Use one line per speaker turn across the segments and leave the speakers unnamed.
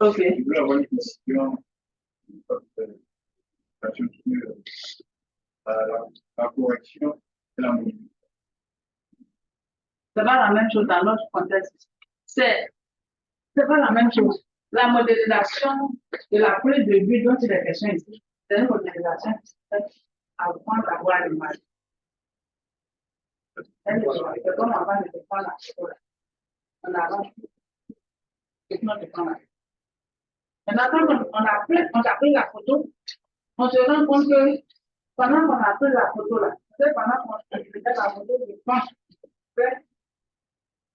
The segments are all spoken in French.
Ok.
Je voulais avoir une question. La correction et la modification.
C'est pas la même chose dans notre contexte. C'est pas la même chose. La modélisation de la prise de vue dont il est question ici, c'est une modélisation qui se fait avant d'avoir l'image. C'est comme avant de prendre la photo. On avance. Maintenant, quand on a pris la photo, on se rend compte que pendant qu'on a pris la photo là, c'est pendant qu'on a pris la photo, je pense.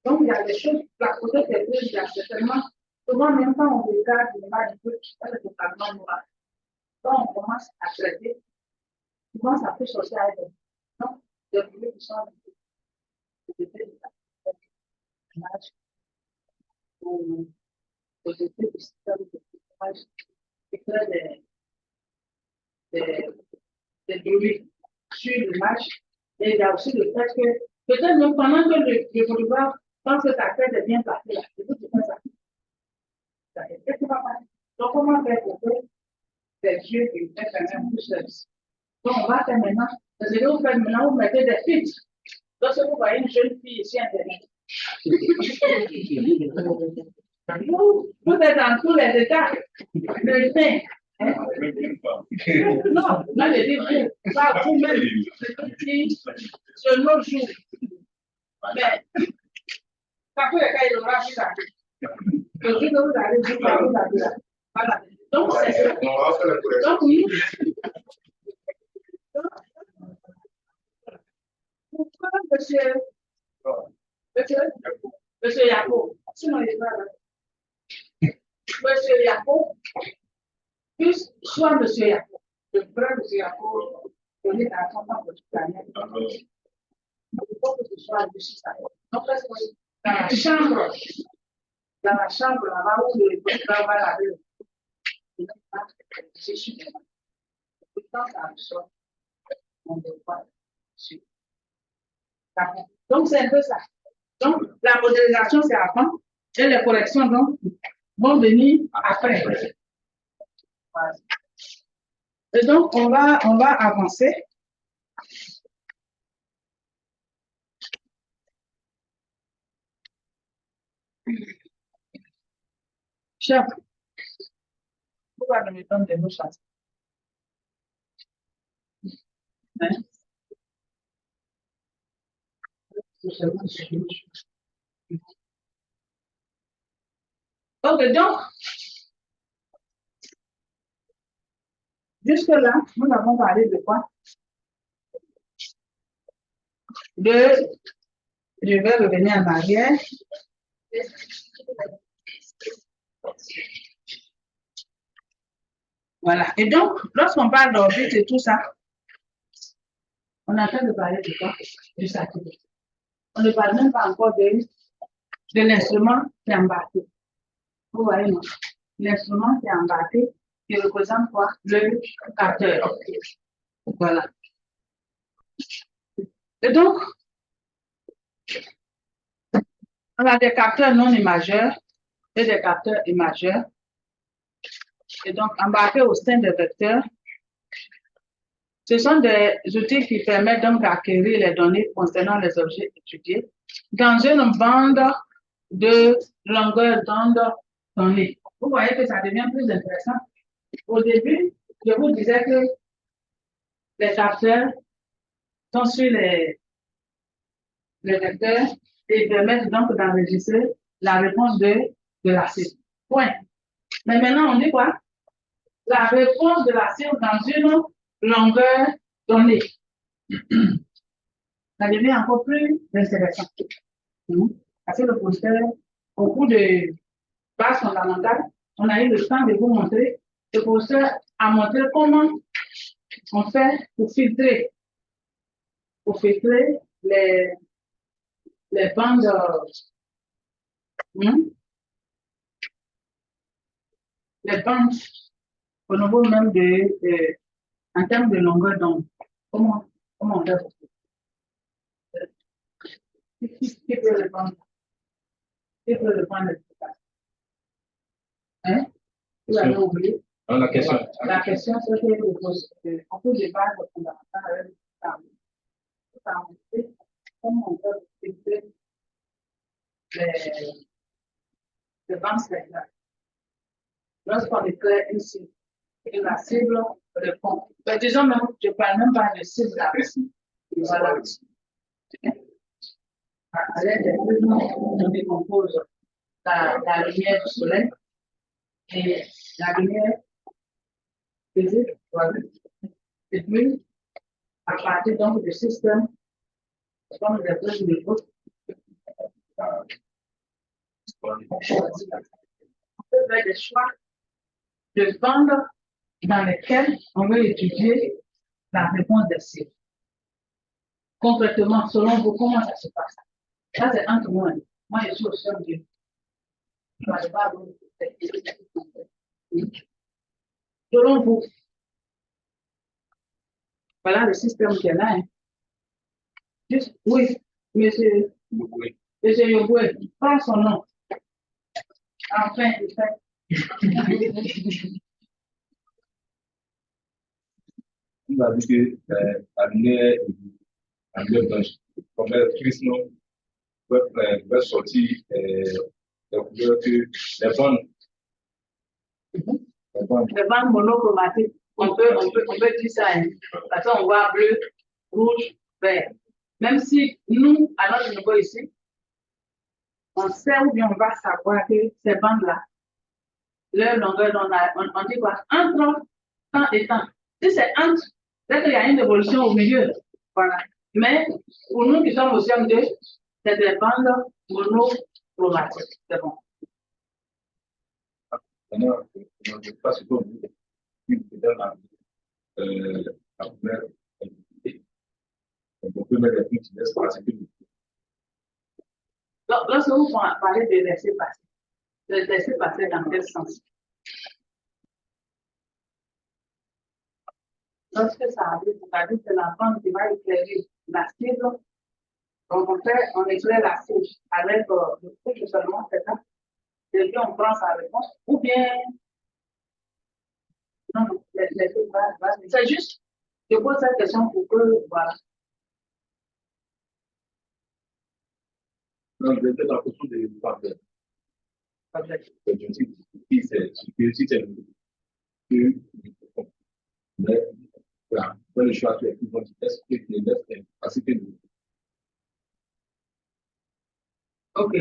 Donc, il y a des choses, la photo qui est prise, il y a certainement, souvent, même quand on regarde l'image, elle est totalement noire. Quand on commence à traiter, souvent, ça peut sortir avec des non, des bruits qui sont des images ou des effets du système de image qui créent des bruits sur l'image. Et il y a aussi le fait que, peut-être même pendant que le photographe pense que sa tête est bien placée là, c'est tout ce que ça fait. Qu'est-ce qui va passer? Donc, comment faire pour que les yeux et les canaux puissent se servir? Donc, on va faire maintenant, parce que vous faites maintenant, vous mettez des filtres. Lorsque vous voyez une jeune fille ici Internet, vous êtes dans tous les états. Le teint. Non, là, je dis, ça vous-même, c'est nos jours. Mais, ça peut être qu'il aura vu ça. Le jour que vous allez vous allez là. Voilà. Donc, c'est ça. Donc, oui. Pourquoi, monsieur Yako, sinon il est là. Monsieur Yako, plus soit monsieur Yako, le frère monsieur Yako, on est à 30 ans pour toute l'année. Il faut que ce soit dessus ça. Donc, parce que dans la chambre, là-bas où le président va laver, c'est super. Pourtant, ça absorbe. On ne peut pas dessus. Donc, c'est un peu ça. Donc, la modélisation, c'est avant, et les corrections, donc, vont venir après. Voilà. Et donc, on va avancer. Chef, pourquoi me donner des mots chassés? Hein? Ok, donc, jusque-là, nous avons parlé de quoi? Je vais revenir en arrière. Voilà. Et donc, lorsqu'on parle d'orbite et tout ça, on est en train de parler de quoi? Du satellite. On ne parle même pas encore de l'instrument qui est embarqué. Vous voyez, non? L'instrument qui est embarqué, qui représente quoi? Le capteur. Voilà. Et donc, on a des capteurs non imageurs et des capteurs imageurs. Et donc, embarqués au sein des vecteurs, ce sont des outils qui permettent donc d'acquérir les données concernant les objets étudiés dans une bande de longueur d'onde donnée. Vous voyez que ça devient plus intéressant. Au début, je vous disais que les capteurs sont sur les vecteurs et permettent donc d'enregistrer la réponse de la cible. Point. Mais maintenant, on dit quoi? La réponse de la cible dans une longueur donnée. Ça devient encore plus intéressant. Parce que le professeur, au cours de base fondamentale, on a eu le temps de vous montrer. Le professeur a montré comment on fait pour filtrer les bandes les bandes au niveau même en termes de longueur d'onde. Comment on fait? Qui peut répondre? Qui peut répondre? Hein? Vous avez oublié.
Non, la question.
La question, c'est qu'on peut débattre fondamentalement avec comment on peut respecter les banques centrales. Lorsqu'on déclare une cible, et la cible répond. Mais disons même, je ne parle même pas de cible là. Voilà. À l'aide des prismes, on décompose la lumière du soleil et la lumière physique. Voilà. Et puis, à partir donc du système, comme les deux niveaux, on peut faire des choix de bandes dans lesquelles on veut étudier la réponse des cibles. Concrètement, selon vous, comment ça se passe? Ça, c'est entre moi. Moi, je suis au sein de Dieu. Je ne vais pas vous. Selon vous, voilà le système qui est là. Hein. Juste, oui, monsieur Yoboué, pas son nom. Enfin, il fait.
On a dit que la lumière blanche, comme le Christ va sortir les couleurs que les bandes.
Les bandes monochromatiques, on peut dire ça. Hein. Parce qu'on voit bleu, rouge, vert. Même si nous, à notre niveau ici, on sait ou bien on va savoir que ces bandes-là, leur longueur, on dit quoi? Entre temps et temps. Si c'est entre, c'est qu'il y a une évolution au milieu. Voilà. Mais pour nous qui sommes au CM2, c'est des bandes monochromatiques. C'est bon.
Maintenant, je ne sais pas ce qu'on dit. La première, on peut mettre des petits espaces.
Lorsque vous parlez de laisser passer dans quel sens? Lorsque ça arrive, c'est-à-dire que l'enfant qui va éclairer la cible, donc on éclaire la cible avec le truc seulement, c'est ça? Et puis on prend sa réponse, ou bien, non, c'est juste, je pose cette question pour que, voilà.
Non, je vais la question des partenaires. Je dis, si c'est le choix que les gens expliquent les lettres et faciliter le.
Ok,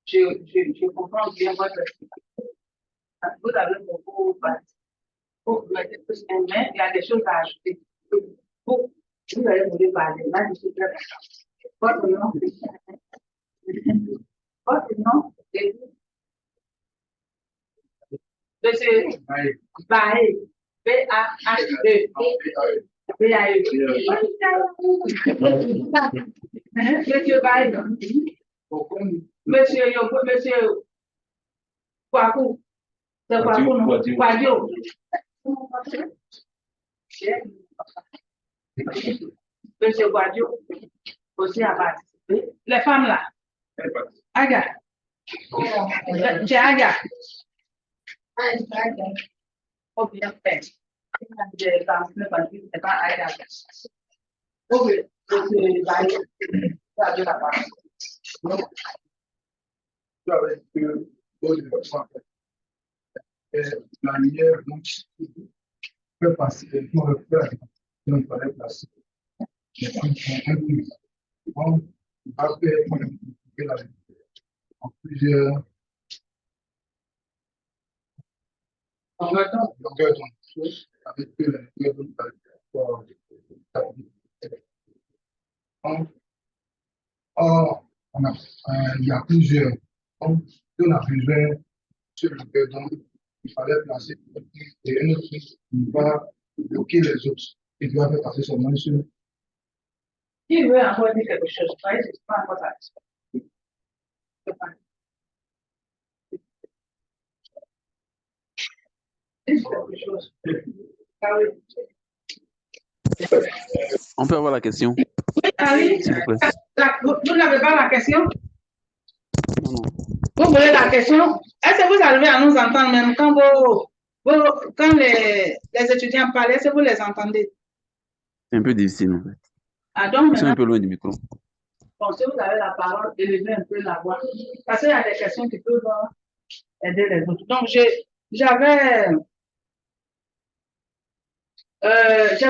je comprends bien votre explication. Vous avez beaucoup bâti. Mais il y a des choses à ajouter. Vous allez vous parler. Là, je suis très d'accord. Votre nom, c'est Monsieur Bae. B-A-H-E. B-A-E. Monsieur Bae. Monsieur Kwaku. C'est Kwaku, non? Kwadio. Monsieur Kwadio aussi a participé. Les femmes là. Aga. J'ai Aga. Oh, bien fait. J'ai transmis parce que c'est pas Aga. Ok, monsieur Baye, vous avez la parole.
La lumière peut passer, pour le faire, donc il fallait passer. On va faire la en plusieurs longueurs d'onde avec la longueur d'onde il y a plusieurs. Donc, si on a plusieurs sur le longueur d'onde, il fallait placer et un autre qui va bloquer les autres et qui va faire passer seulement sur.
Qui veut encore dire quelque chose? C'est pas encore ça. Quelque chose.
On peut avoir la question?
Ah oui,
s'il vous plaît.
vous n'avez pas la question?
Non.
Vous voulez la question? Est-ce que vous arrivez à nous entendre même quand quand les étudiants parlent, est-ce que vous les entendez?
C'est un peu difficile en fait.
Ah, donc
Ils sont un
maintenant,
peu loin du micro.
bon, si vous avez la parole, élevez un peu la voix. Parce qu'il y a des questions qui peuvent aider les autres. Donc, j'ai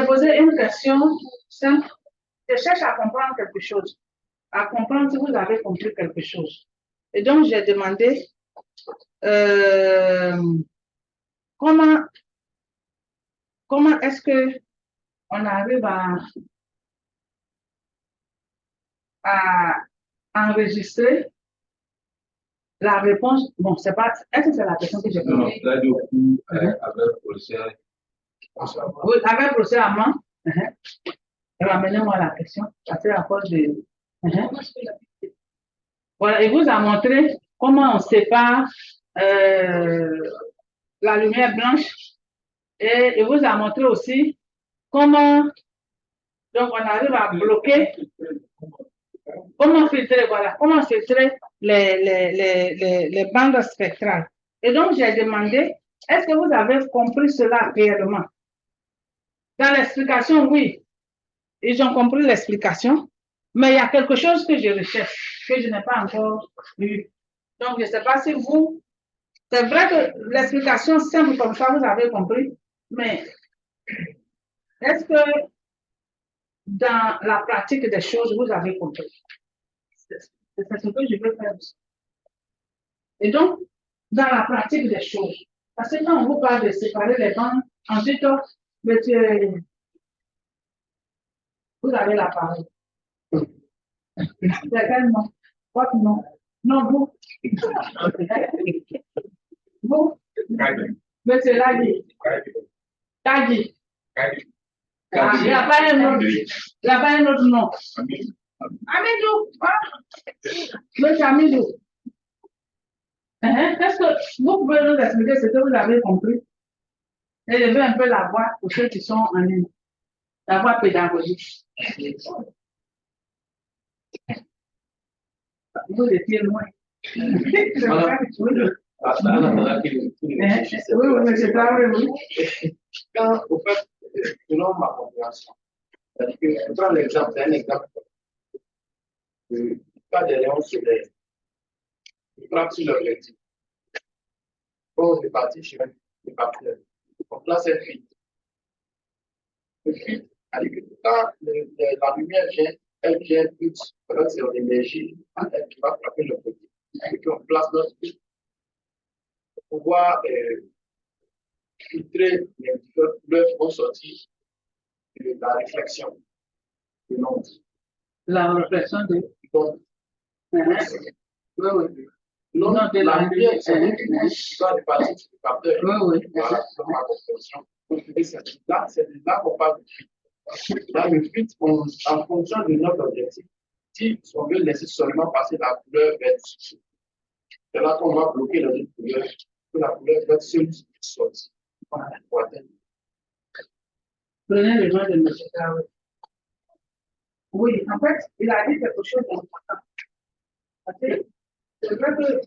posé une question simple. Je cherche à comprendre quelque chose, à comprendre si vous avez compris quelque chose. Et donc, j'ai demandé comment est-ce que on arrive à enregistrer la réponse. Bon, c'est pas. Est-ce que c'est la question que j'ai
Non,
posée?
là, du coup, avec le procès,
Oui, avec le procès à main. Ramenez-moi la question. Parce que à cause de. Voilà, il vous a montré comment on sépare la lumière blanche et il vous a montré aussi comment donc on arrive à bloquer, comment filtrer, voilà, comment filtrer les bandes spectrales. Et donc j'ai demandé, est-ce que vous avez compris cela réellement? Dans l'explication, oui, ils ont compris l'explication, mais il y a quelque chose que je recherche, que je n'ai pas encore vu. Donc je ne sais pas si vous. C'est vrai que l'explication simple comme ça, vous avez compris, mais est-ce que dans la pratique des choses, vous avez compris? C'est ce que je veux faire aussi. Et donc, dans la pratique des choses, parce que quand on vous parle de séparer les bandes, ensuite, monsieur, vous avez la parole. C'est quel nom? Votre nom? Non, vous. Vous, monsieur Lagui. Lagui. Ah, il n'y a pas un autre. Il n'y a pas un autre nom. Amidou. Ah. Monsieur Amidou. Est-ce que vous pouvez nous expliquer ce que vous avez compris? Élevez un peu la voix pour ceux qui sont en ligne. La voix pédagogique. Vous étiez loin. Oui, monsieur Traoré, oui.
Quand, au fait, selon ma compréhension, c'est-à-dire que je prends l'exemple, c'est un exemple. Pas de Léon Soleil. Il frappe sur l'objectif. Bon, c'est parti, je suis parti. Donc là, c'est fuite. Le fuite, c'est-à-dire que quand la lumière vient, elle vient toute, c'est l'énergie, elle qui va frapper l'objectif. Et puis on place notre fuite pour pouvoir filtrer les différentes couleurs qui vont sortir de la réflexion de l'onde.
La réflexion de.
Donc,
Oui, oui.
non,
Non, de
la
la
lumière, c'est
lumière.
qui va départir du capteur.
Oui, oui.
Voilà, dans ma compréhension. Donc, c'est là qu'on parle de fuite. Dans le fuite, en fonction de notre objectif, si on veut laisser seulement passer la couleur verte, c'est là qu'on va bloquer les autres couleurs, que la couleur verte seule sorte.
Prenez le nom de M. Traoré. Oui, en fait, il a dit quelque chose d'important. Parce que c'est vrai que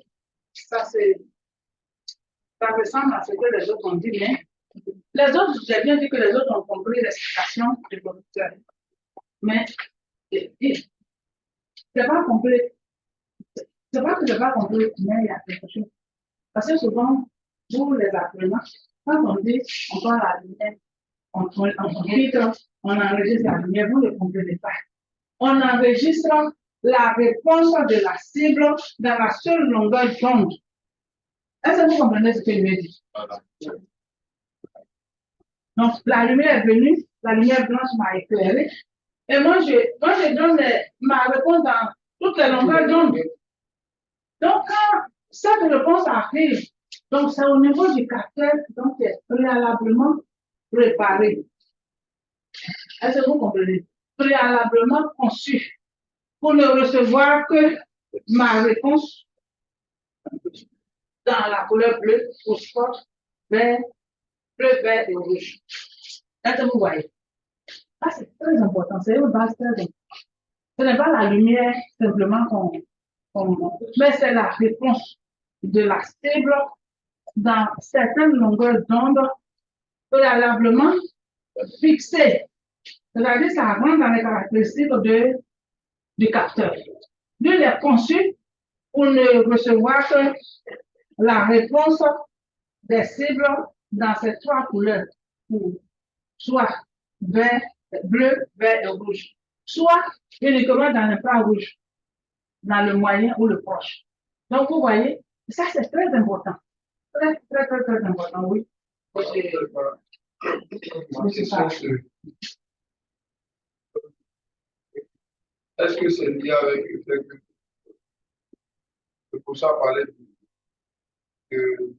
ça, ça ressemble à ce que les autres ont dit, mais les autres, j'ai bien dit que les autres ont compris l'explication du producteur. Mais c'est pas compris. C'est pas que je n'ai pas compris, mais il y a quelque chose. Parce que souvent, vous, les apprenants, quand on dit on prend la lumière, on filtre, on enregistre la lumière, vous ne comprenez pas. On enregistre la réponse de la cible dans la seule longueur d'onde. Est-ce que vous comprenez ce que je veux dire? Donc, la lumière est venue, la lumière blanche m'a éclairé, et moi, je donne ma réponse dans toutes les longueurs d'onde. Donc, quand cette réponse arrive, donc c'est au niveau du capteur, donc c'est préalablement préparé. Est-ce que vous comprenez? Préalablement conçu pour ne recevoir que ma réponse dans la couleur bleue, ou sport, vert, bleu, vert et rouge. Est-ce que vous voyez? Ah, c'est très important, c'est une base très importante. Ce n'est pas la lumière simplement mais c'est la réponse de la cible dans certaines longueurs d'onde préalablement fixées. C'est-à-dire, ça rentre dans les caractéristiques du capteur. Lui, il est conçu pour ne recevoir que la réponse des cibles dans ces trois couleurs, soit vert, bleu, vert et rouge, soit uniquement dans l'infrarouge, dans le moyen ou le proche. Donc, vous voyez, ça c'est très important. Très, très, très, très important, oui.
Est-ce que c'est lié avec le fait que le professeur parlait de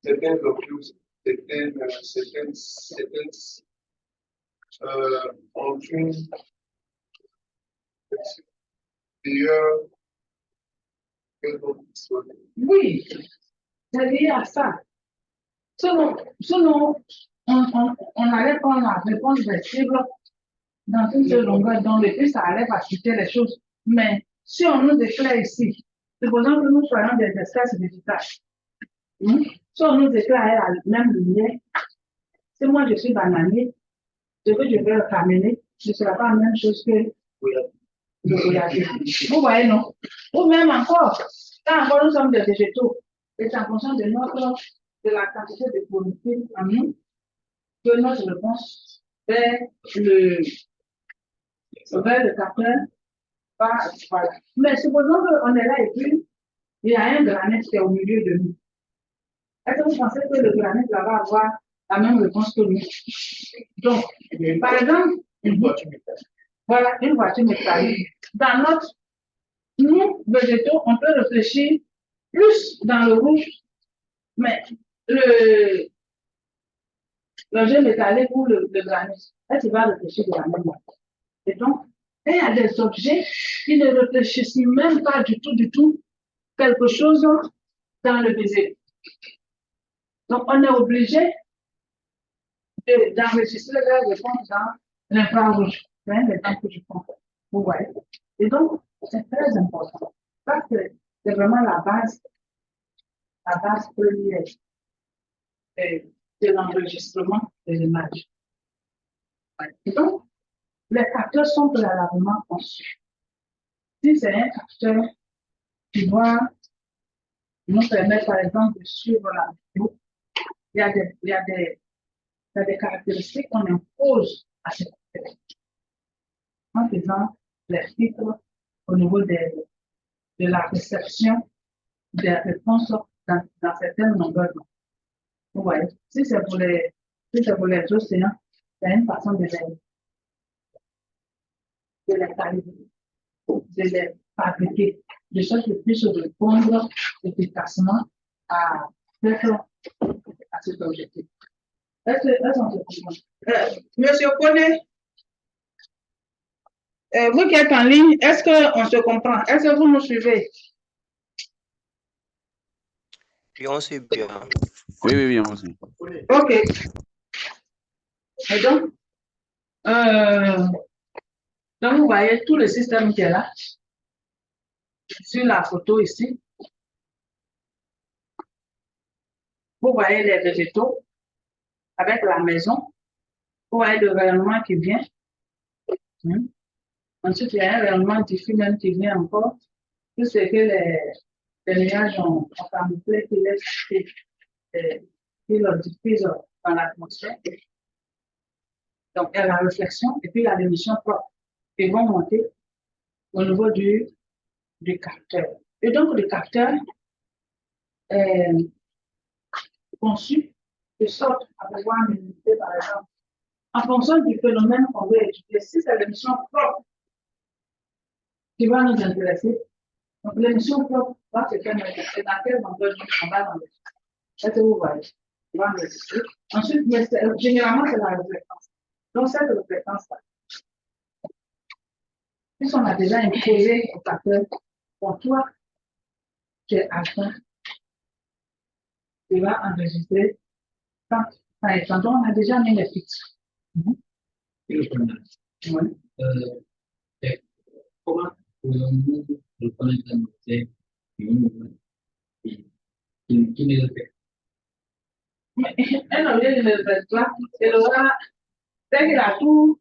certains objets, certaines ont une meilleure que d'autres?
Oui, c'est lié à ça. Sinon on allait prendre la réponse des cibles dans une seule longueur d'onde et puis ça allait faciliter les choses. Mais si on nous déclare ici, supposons que nous soyons des espèces végétales, si on nous déclare la même lumière, si moi je suis bananier, ce que je vais ramener, ce ne sera pas la même chose que le voyager. Vous voyez, non? Ou même encore, quand encore nous sommes des végétaux, c'est en fonction de la quantité de productive en nous que notre réponse vers le capteur va. Voilà. Mais supposons qu'on est là et puis il y a un granit qui est au milieu de nous. Est-ce que vous pensez que le granit là va avoir la même réponse que nous? Donc, par exemple, voilà, une voiture métallique. Dans nous, végétaux, on peut réfléchir plus dans le rouge, mais l'objet métallique ou le granit, est-ce qu'il va réfléchir de la même manière? Et donc, il y a des objets qui ne réfléchissent même pas du tout, quelque chose dans le baiser. Donc, on est obligé d'enregistrer la réponse dans l'infrarouge. C'est un exemple que je prends. Vous voyez. Et donc, c'est très important. Ça, c'est vraiment la base première de l'enregistrement de l'image. Et donc, les capteurs sont préalablement conçus. Si c'est un capteur qui doit nous permettre, par exemple, de suivre la vidéo, il y a des caractéristiques qu'on impose à ces capteurs en faisant les filtres au niveau de la réception des réponses dans certaines longueurs. Vous voyez, si c'est pour les océans, c'est une façon de les calibrer, de les fabriquer, de sorte qu'ils puissent répondre efficacement à cet objectif. Est-ce qu'on se comprend? Monsieur Koné, vous qui êtes en ligne, est-ce qu'on se comprend? Est-ce que vous nous suivez?
Oui, on suit bien.
Oui, on suit.
OK. Et donc, vous voyez tout le système qui est là, sur la photo ici. Vous voyez les végétaux avec la maison. Vous voyez le rayonnement qui vient. Ensuite, il y a un rayonnement diffus même qui vient encore. Tout ce que les nuages ont camouflé, qui le diffusent dans l'atmosphère. Donc, il y a la réflexion et puis il y a l'émission propre qui vont monter au niveau du capteur. Et donc, le capteur est conçu de sorte à pouvoir limiter, par exemple, en fonction du phénomène qu'on veut étudier. Si c'est l'émission propre qui va nous intéresser, donc l'émission propre va se permettre. C'est dans quel endroit on va l'enregistrer. Est-ce que vous voyez? On va enregistrer. Ensuite, généralement, c'est la réfléquence. Donc, cette réfléquence-là, puisqu'on a déjà imposé au capteur, pour toi, tu es atteint, tu vas enregistrer quand on a déjà mis les fixes.
Oui. Comment pouvons-nous reconnaître un objet qui ne le fait
Mais un objet ne le fait pas, il aura, dès qu'il a tout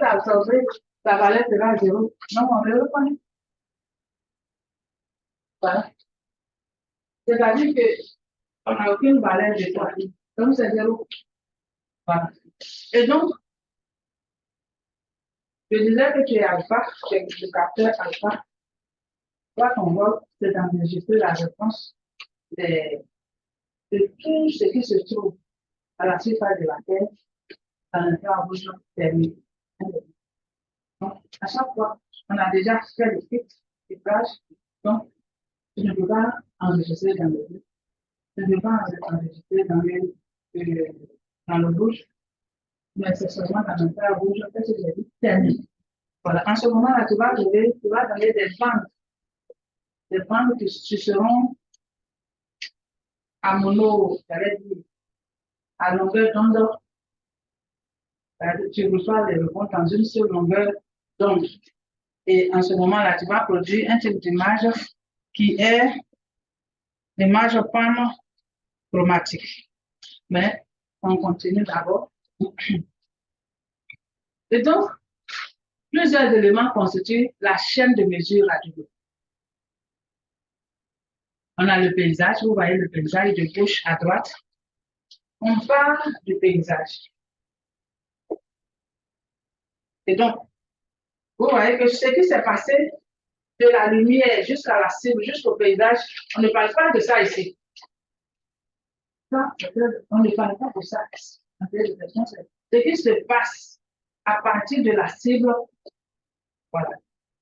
absorbé, sa valeur sera zéro. Non, on le reconnaît. Voilà. C'est-à-dire qu'on n'a aucune valeur de toi. Donc, c'est zéro. Voilà. Et donc, je disais que tu es alpha, tu es le capteur alpha. Toi, ton rôle, c'est d'enregistrer la réponse de tout ce qui se trouve à la surface de la Terre dans l'infrarouge thermique. Donc, à chaque fois, on a déjà fait le filtrage. Donc, je ne peux pas enregistrer dans le bleu. Je ne peux pas enregistrer dans le rouge, mais c'est seulement dans l'infrarouge que j'ai dit thermique. Voilà. En ce moment-là, tu vas donner des bandes qui seront à mono, j'allais dire, à longueur d'onde. Tu reçois les réponses dans une seule longueur d'onde. Et en ce moment-là, tu vas produire un type d'image qui est l'image panchromatique. Mais on continue d'abord. Et donc, plusieurs éléments constituent la chaîne de mesure radio. On a le paysage, vous voyez le paysage de gauche à droite. On part du paysage. Et donc, vous voyez que ce qui s'est passé de la lumière jusqu'à la cible, jusqu'au paysage, on ne parle pas de ça ici. Ça, on ne parle pas de ça ici. Ce qui se passe à partir de la cible, voilà,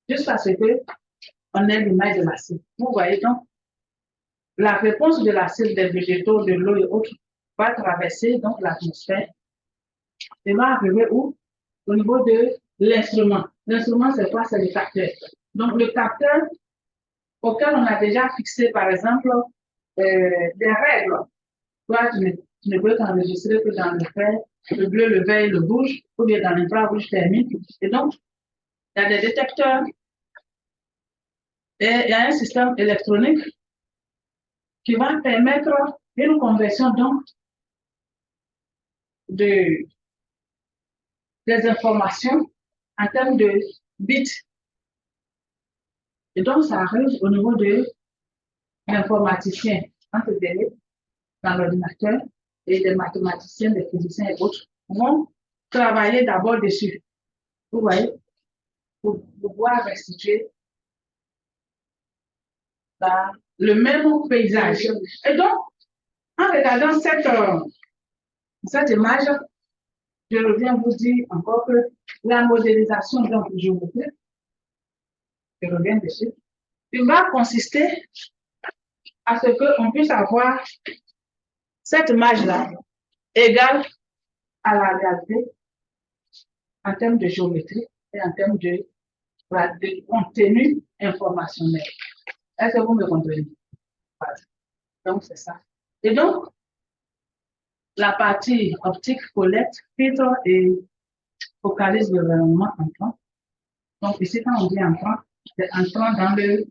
jusqu'à ce qu'on ait l'image de la cible. Vous voyez donc, la réponse de la cible des végétaux, de l'eau et autres va traverser donc l'atmosphère et va arriver où? Au niveau de l'instrument. L'instrument, c'est quoi? C'est le capteur. Donc, le capteur auquel on a déjà fixé, par exemple, des règles. Toi, tu ne peux qu'enregistrer que dans le vert, le bleu, le vert et le rouge, ou bien dans l'infrarouge thermique. Et donc, il y a des détecteurs et il y a un système électronique qui va permettre une conversion donc des informations en termes de bits. Et donc, ça arrive au niveau de l'informaticien, entre guillemets, dans l'ordinateur, et des mathématiciens, des physiciens et autres vont travailler d'abord dessus. Vous voyez, pour pouvoir restituer le même paysage. Et donc, en regardant cette image, je reviens vous dire encore que la modélisation donc géométrique, je reviens dessus, il va consister à ce qu'on puisse avoir cette image-là égale à la réalité en termes de géométrie et en termes de contenu informationnel. Est-ce que vous me comprenez? Voilà. Donc, c'est ça. Et donc, la partie optique collecte, filtre et focalise le rayonnement entrant. Donc, ici, quand on dit entrant, c'est entrant dans le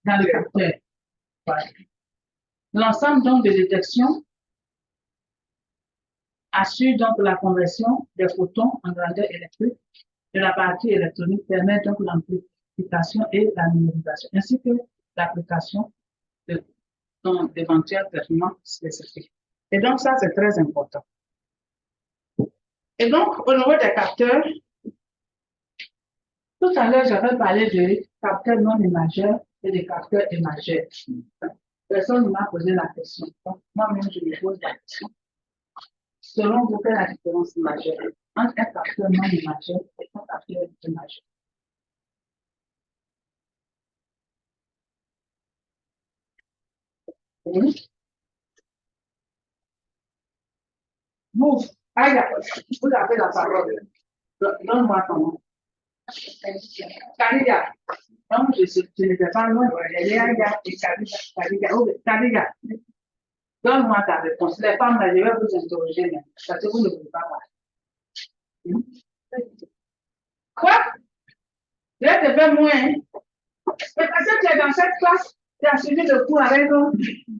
capteur. Voilà. L'ensemble donc de détection assure donc la conversion des photons en grandeur électrique de la partie électronique, permet donc l'amplification et la numérisation, ainsi que l'application d'éventuels traitements spécifiques. Et donc, ça, c'est très important. Et donc, au niveau des capteurs, tout à l'heure, j'avais parlé de capteurs non imageurs et de capteurs imageurs. Personne ne m'a posé la question. Donc, moi-même, je me pose la question. Selon vous, quelle est la différence majeure entre un capteur non imageur et un capteur imageur? Oui. Vous, vous avez la parole. Donne-moi ton nom. Kariga. Donc, je n'étais pas loin. Léa et Kariga. Oh, Kariga. Donne-moi ta réponse. Les femmes, là, je vais vous interroger, mais parce que vous ne voulez pas parler. Quoi? Je te fais moins. C'est parce que tu es dans cette classe. Tu as suivi le cours avec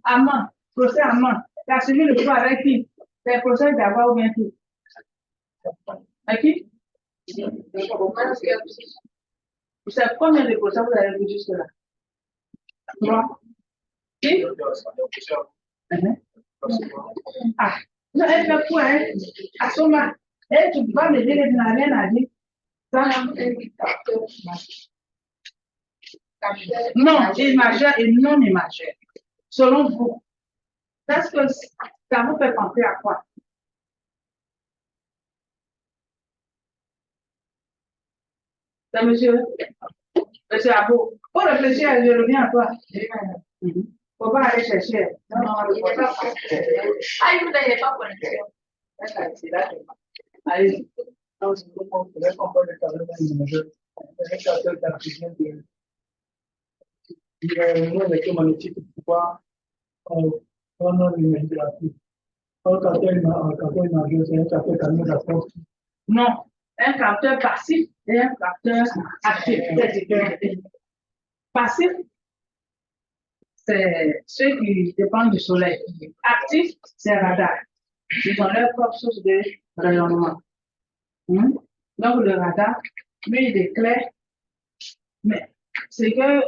Amand, procès Amand. Tu as suivi le cours avec qui? C'est procès d'avoir ou bien qui? Avec qui? Vous savez combien de procès vous avez vu jusque-là? 3. Qui? Ah, non, elle fait quoi, hein? À ce moment, elle, tu vas me dire que tu n'as rien à dire. Non, imageur et non imageur. Selon vous, est-ce que ça vous fait penser à quoi? C'est monsieur Abou. Pour réfléchir, je reviens à toi. Il ne faut pas aller chercher. Non, il n'est pas connexion. Ah, il n'est pas connexion. Allez.
Non, c'est pour qu'on comprenne le cadre d'un majeur. Un capteur cartésien de électromagnétique pour pouvoir l'imagination. Un capteur majeur, c'est un capteur qui a rapport.
Non, un capteur passif et un capteur actif. Passif, c'est ceux qui dépendent du soleil. Actif, c'est radar. Ils ont leur propre source de rayonnement. Donc, le radar, lui, il éclaire, mais c'est que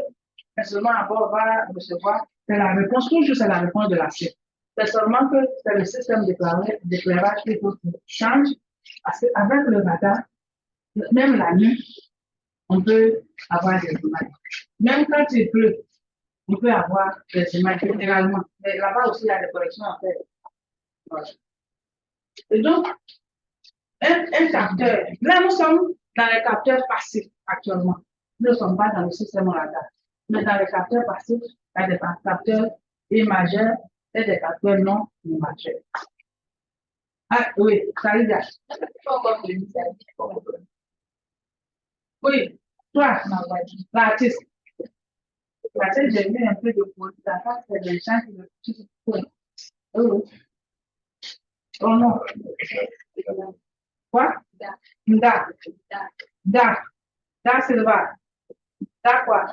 seulement à bord va recevoir, c'est la réponse, toujours c'est la réponse de la cible. C'est seulement que c'est le système d'éclairage qui change, parce qu'avec le radar, même la nuit, on peut avoir des images. Même quand il pleut, on peut avoir des images généralement. Mais là-bas aussi, il y a des corrections à faire. Voilà. Et donc, un capteur, là nous sommes dans les capteurs passifs actuellement. Nous ne sommes pas dans le système radar. Mais dans les capteurs passifs, il y a des capteurs imageurs et des capteurs non imageurs. Ah oui, ça y est. Oui, toi, l'artiste. L'artiste, j'ai mis un peu de politique. C'est des gens qui le oui. Oh non. Quoi? Da. Da. Da Silva. Da quoi?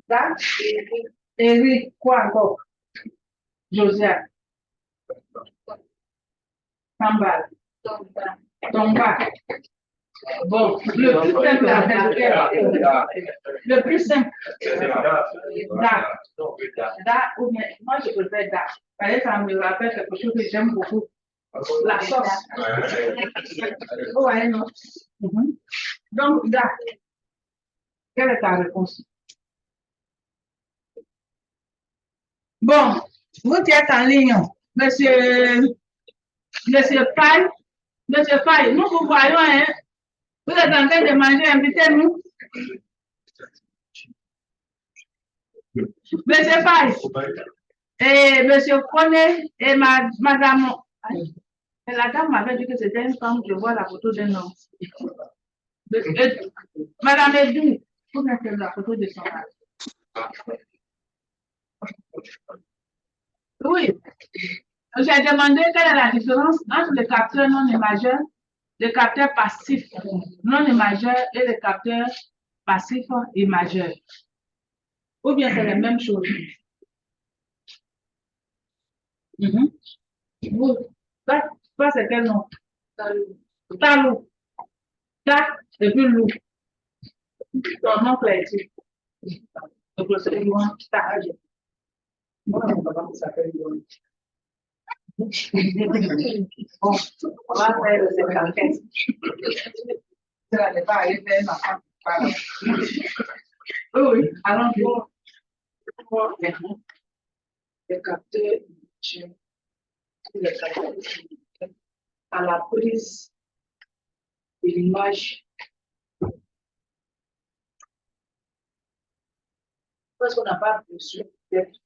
Da. Eric, quoi encore? Josiane. Sambal. Tomba. Bon, le plus simple à faire. Le plus simple. Da. Da, ou bien, moi je préfère Da. Parce que ça me rappelle quelque chose que j'aime beaucoup. La sauce. Oh, ouais, non. Donc, Da. Quelle est ta réponse? Bon, vous qui êtes en ligne, monsieur Faye, nous vous voyons, hein? Vous êtes en train de manger, invitez-nous. Monsieur Faye, et monsieur Koné, et madame, et la dame m'avait dit que c'était une femme, je vois la photo d'un homme. Madame Edou, vous mettez la photo de son mari. Oui. J'ai demandé quelle est la différence entre le capteur non imageur, le capteur passif non imageur et le capteur passif imageur. Ou bien c'est la même chose. Vous, ça c'est quel nom? Talou. Ta et puis loup. Ton nom est ici. Le procédure, ta.
Moi, mon papa s'appelle Yoann.
Bon, on va faire le 55. Ça n'est pas arrivé, ma femme. Oui, allons-y. Le capteur à la prise de l'image. Parce qu'on n'a pas besoin d'être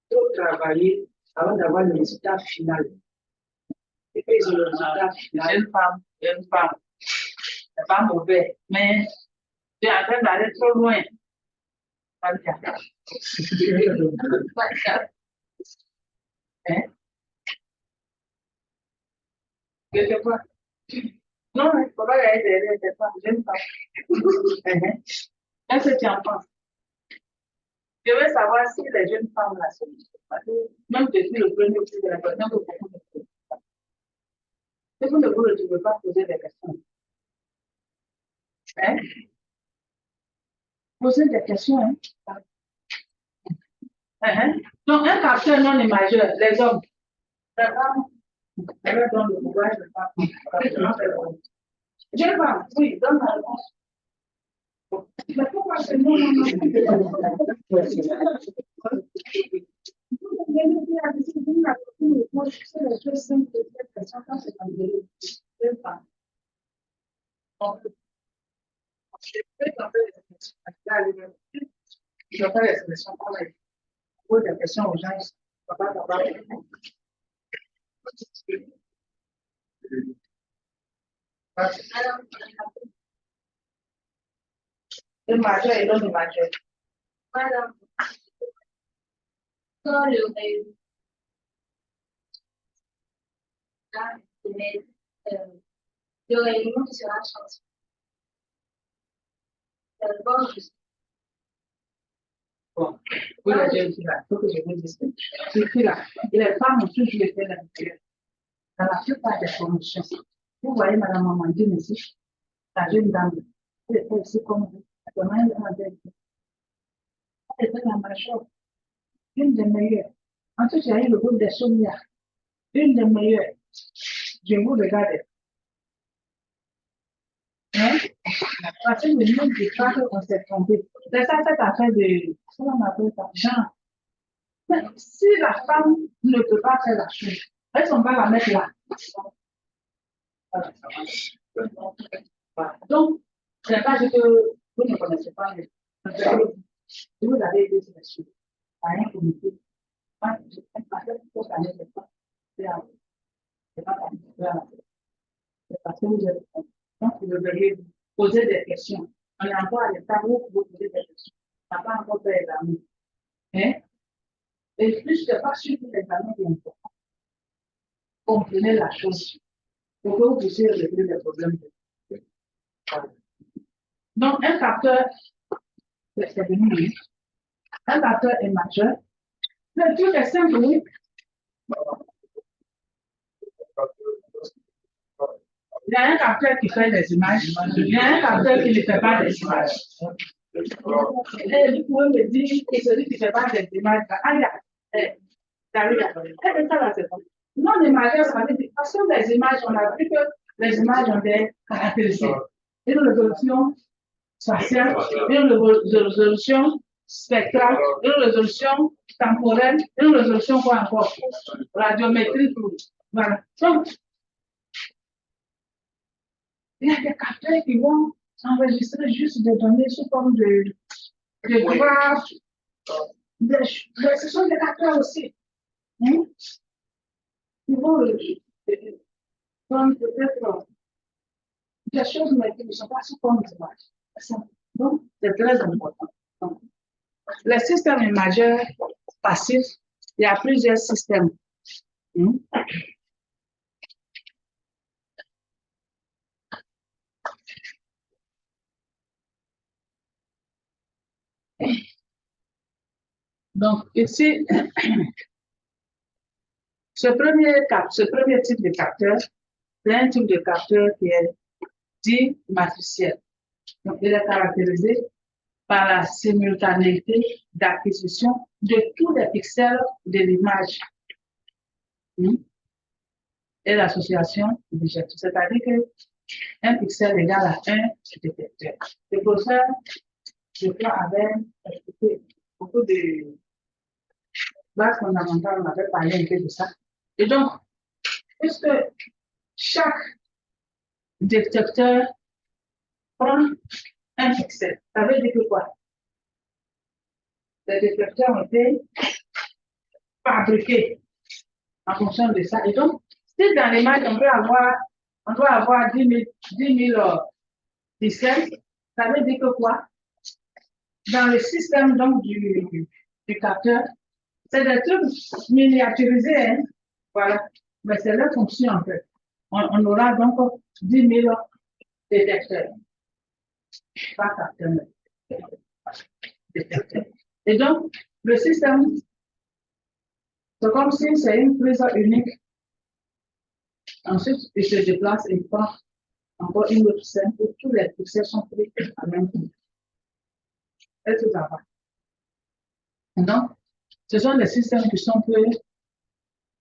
trop travaillé avant d'avoir le résultat final. Et puis, le résultat final. Une femme. C'est pas mauvais, mais tu es en train d'aller trop loin. Pas bien. Hein? Je sais pas. Non, il ne faut pas y aller derrière, c'est pas. J'aime pas. Qu'est-ce que tu en penses? Je veux savoir si les jeunes femmes là, parce que même depuis le premier coup, j'ai l'impression que beaucoup ne posent pas. Si vous ne vous retrouvez pas poser des questions, hein? Posez des questions, hein? Hein? Donc, un capteur non imageur, les hommes, les femmes, elles donnent le pouvoir de femmes. Jeune femme, oui, donne la réponse. Mais pourquoi c'est non, non, je fais l'expression comme elle pose des questions aux gens. Papa, papa. Le majeur et non le majeur.
Madame, quand le réunion qui sera chanté. Bon,
Bon, oui, la jeune fille là, il faut que je vous dise. Ces filles-là, les femmes ont toujours été là. Dans la plupart des promotions, vous voyez Madame Amandine ici, la jeune dame, elle était ici comme vous. Elle était la majeure, une des meilleures. Ensuite, il y a eu le groupe des Sonia, une des meilleures. Je vous regarde. Hein? Parce que le nom du pas qu'on s'est trompé. C'est ça, cette affaire de, comment on appelle ça, genre. Mais si la femme ne peut pas faire la chose, elles ne sont pas la mettre là. Voilà. Donc, je n'ai pas dit que vous ne connaissez pas les. Si vous avez été sur les choses, à un comité, moi, je ne sais pas que ça n'est pas. C'est pas c'est parce que vous êtes. Donc, vous devriez poser des questions. On est encore à l'état où vous posez des questions. On n'a pas encore fait l'examen. Hein? Et plus que pas suivre l'examen est important. Comprenez la chose. Pour que vous puissiez régler les problèmes. Donc, un capteur, c'est devenu un capteur est majeur. Le truc est simple, oui. Il y a un capteur qui fait des images. Il y a un capteur qui ne fait pas des images. Et vous pouvez me dire que celui qui ne fait pas des images, non, les images, ça veut dire, parce que les images, on a vu que les images ont des caractéristiques. Une résolution spatiale, une résolution spectrale, une résolution temporelle, une résolution quoi encore? Radiométrie, tout. Voilà. Donc, il y a des capteurs qui vont enregistrer juste des données sous forme de graphes. Ce sont des capteurs aussi. Hein? Ils vont prendre peut-être des choses, mais qui ne sont pas sous forme d'images. Donc, c'est très important. Donc, les systèmes imageurs passifs, il y a plusieurs systèmes. Donc, ici, ce premier type de capteur, c'est un type de capteur qui est dit matriciel. Donc, il est caractérisé par la simultanéité d'acquisition de tous les pixels de l'image et l'association bijective. C'est-à-dire qu'un pixel égale à un détecteur. C'est pour ça que je crois avec beaucoup de bases fondamentales, on avait parlé un peu de ça. Et donc, puisque chaque détecteur prend un pixel, ça veut dire que quoi? Les détecteurs ont été fabriqués en fonction de ça. Et donc, si dans l'image, on doit avoir 10 000 pixels, ça veut dire que quoi? Dans le système donc, du capteur, c'est des trucs miniaturisés, hein? Voilà. Mais c'est leur fonction en fait. On aura donc 10 000 détecteurs. Pas capteurs, mais détecteurs. Et donc, le système, c'est comme si c'est une prise unique. Ensuite, il se déplace et prend encore une autre scène où tous les pixels sont pris en même temps. Et tout ça va. Donc, ce sont des systèmes qui sont peu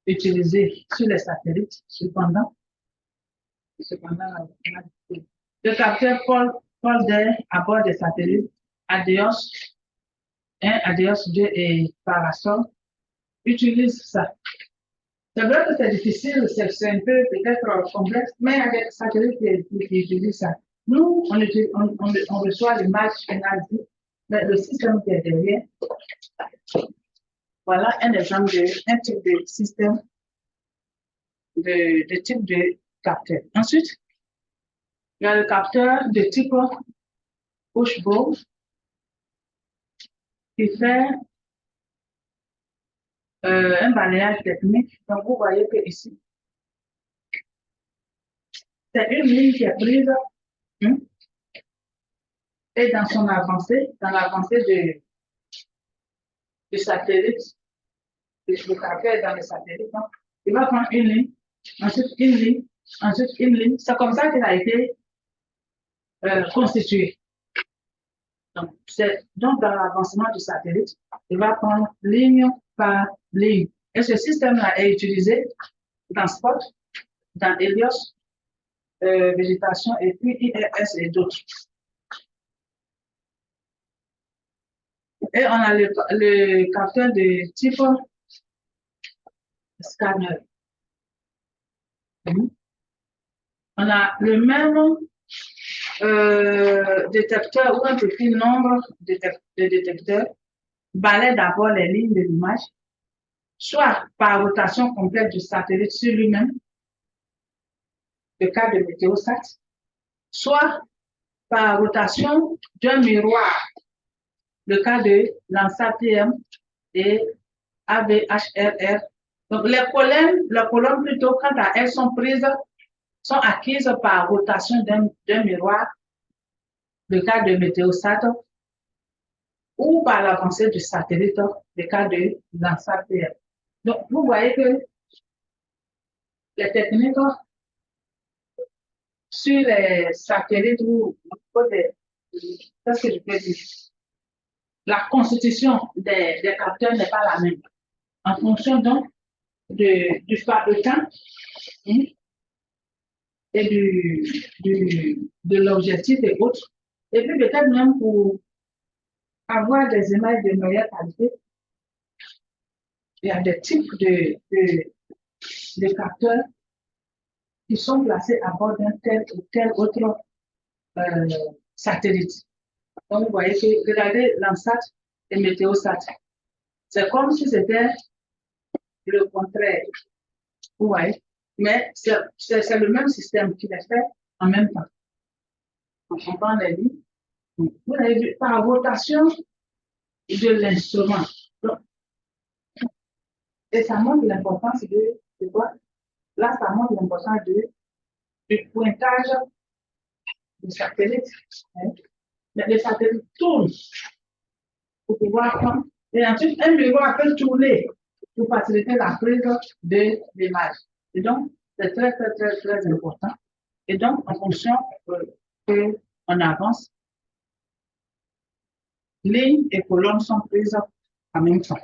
utilisés sur les satellites. Cependant, le capteur Paul Dair à bord des satellites Adeos 1, Adeos 2 et Parasol utilise ça. C'est vrai que c'est difficile, c'est un peu peut-être complexe, mais il y a des satellites qui utilisent ça. Nous, on reçoit l'image finale, mais le système qui est derrière, voilà un exemple d'un type de système, de type de capteur. Ensuite, il y a le capteur de type push-bow qui fait un balayage technique. Donc, vous voyez que ici, c'est une ligne qui est prise et dans son avancée, dans l'avancée du satellite, le capteur est dans le satellite, donc, il va prendre une ligne, ensuite une ligne, ensuite une ligne. C'est comme ça qu'il a été constitué. Donc, dans l'avancement du satellite, il va prendre ligne par ligne. Et ce système-là est utilisé dans Spot, dans Helios, Végétation et puis IRS et d'autres. Et on a le capteur de type scanner. On a le même détecteur ou un petit nombre de détecteurs balaie d'abord les lignes de l'image, soit par rotation complète du satellite sur lui-même, le cas de Météosat, soit par rotation d'un miroir, le cas de Landsat PM et AVHRR. Donc, les colonnes plutôt, quant à elles, sont acquises par rotation d'un miroir, le cas de Météosat, ou par l'avancée du satellite, le cas de Landsat PM. Donc, vous voyez que les techniques sur les satellites ou qu'est-ce que je peux dire? La constitution des capteurs n'est pas la même. En fonction donc du fabricant et de l'objectif et autres. Et puis peut-être même pour avoir des images de meilleure qualité, il y a des types de capteurs qui sont placés à bord d'un tel ou tel autre satellite. Donc, vous voyez que, regardez Landsat et Météosat. C'est comme si c'était le contraire. Vous voyez? Mais c'est le même système qui les fait en même temps. On prend les lignes. Vous avez vu, par rotation de l'instrument. Et ça montre l'importance de quoi? Là, ça montre l'importance du pointage du satellite. Mais le satellite tourne pour pouvoir prendre. Et ensuite, un miroir peut tourner pour faciliter la prise de l'image. Et donc, c'est très, très, très, très important. Et donc, en fonction qu'on avance, lignes et colonnes sont prises en même temps.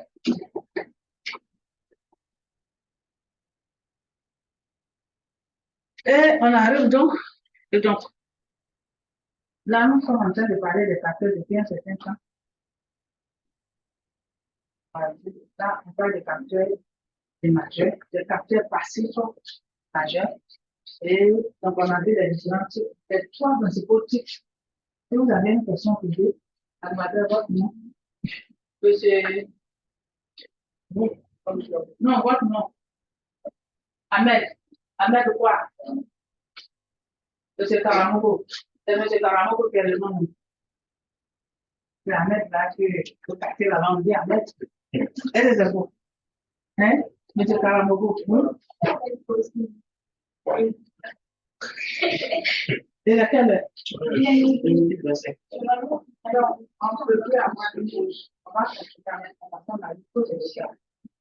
Et on arrive donc, là, nous sommes en train de parler des capteurs depuis un certain temps. Là, on parle des capteurs majeurs, des capteurs passifs majeurs. Et donc, on a vu les différents types, les trois principaux types. Si vous avez une question posée, demandez votre nom. Monsieur, non, votre nom. Ahmed. Ahmed quoi? Monsieur Karamogo. C'est Monsieur Karamogo qui est le nom. C'est Ahmed là qui est contacté la langue dit Ahmed. Elle est beau. Hein? Monsieur Karamogo. Et laquelle?
Alors,
On ne peut plus avoir une chose. On va continuer à mettre en place la cause de ça.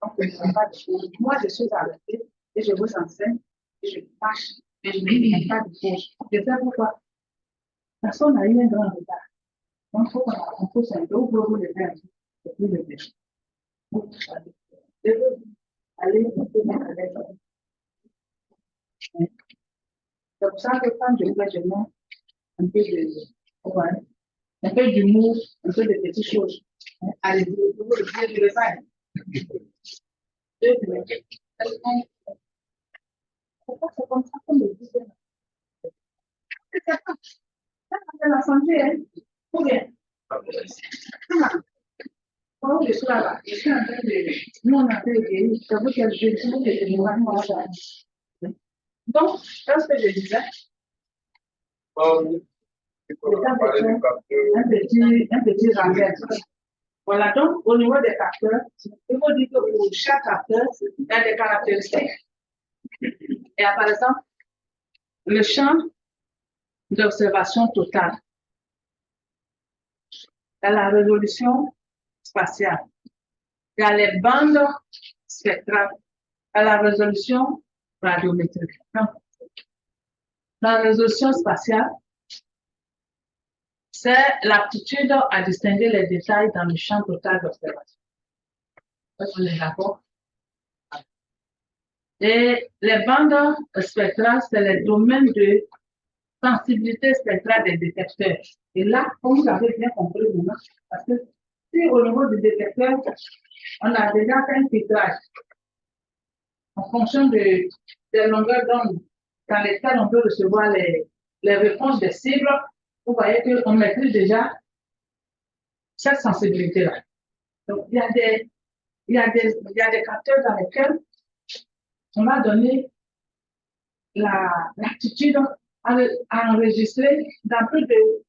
Donc, il n'y a pas de choses. Moi, je suis arrêtée et je vous enseigne et je marche et je ne mets pas de pause. Je sais pourquoi. Personne n'a eu un grand retard. Donc, il faut qu'on pousse un peu au bout de faire. C'est plus de pêche. Je veux aller un peu dans la lettre. C'est pour ça que quand je vois, je mets un peu de, ouais, un peu d'humour, un peu de petites choses. Allez, je le fais. Pourquoi c'est comme ça qu'on le dit? C'est la santé, hein? Ou bien? Quand je suis là-bas, je suis en train de. Nous, on a fait le guérir. J'avoue que je suis en train de me. Donc, ce que je disais, un petit rappel. Voilà, donc au niveau des capteurs, il faut dire que pour chaque capteur, il y a des caractéristiques. Et par exemple, le champ d'observation totale, il y a la résolution spatiale, il y a les bandes spectrales, il y a la résolution radiométrique. Donc, la résolution spatiale, c'est l'aptitude à distinguer les détails dans le champ total d'observation. On est d'accord? Et les bandes spectrales, c'est les domaines de sensibilité spectrale des détecteurs. Et là, comme vous avez bien compris, parce que si au niveau du détecteur, on a déjà fait un filtrage en fonction des longueurs d'onde dans lesquelles on peut recevoir les réponses des cibles, vous voyez qu'on maîtrise déjà cette sensibilité-là. Donc, il y a des capteurs dans lesquels on va donner l'aptitude à enregistrer dans plus de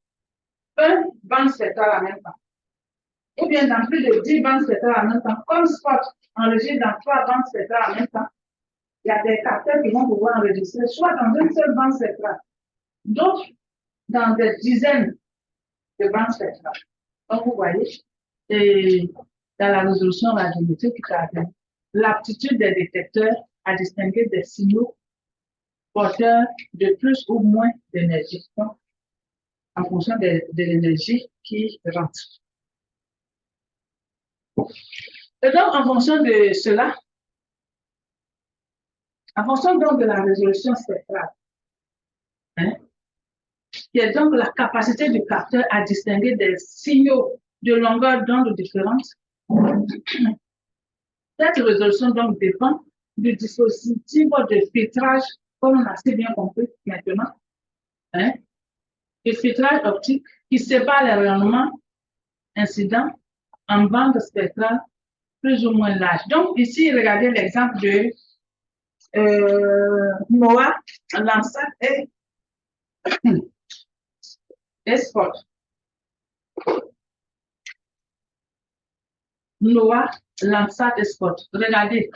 20 bandes spectrales en même temps. Ou bien dans plus de 10 bandes spectrales en même temps. Comme Spot enregistre dans 3 bandes spectrales en même temps, il y a des capteurs qui vont pouvoir enregistrer soit dans une seule bande spectrale, d'autres dans des dizaines de bandes spectrales. Donc, vous voyez, et dans la résolution radiométrique, l'aptitude des détecteurs à distinguer des signaux porteurs de plus ou moins d'énergie, en fonction de l'énergie qui rentre. Et donc, en fonction de cela, en fonction donc de la résolution spectrale, hein, qui est donc la capacité du capteur à distinguer des signaux de longueur d'onde différentes, cette résolution donc dépend du dispositif de filtrage, comme on a assez bien compris maintenant, hein, le filtrage optique qui sépare les rayonnements incidents en bande spectrale plus ou moins large. Donc, ici, regardez l'exemple de NOAA, Landsat et Spot. NOAA, Landsat et Spot. Regardez.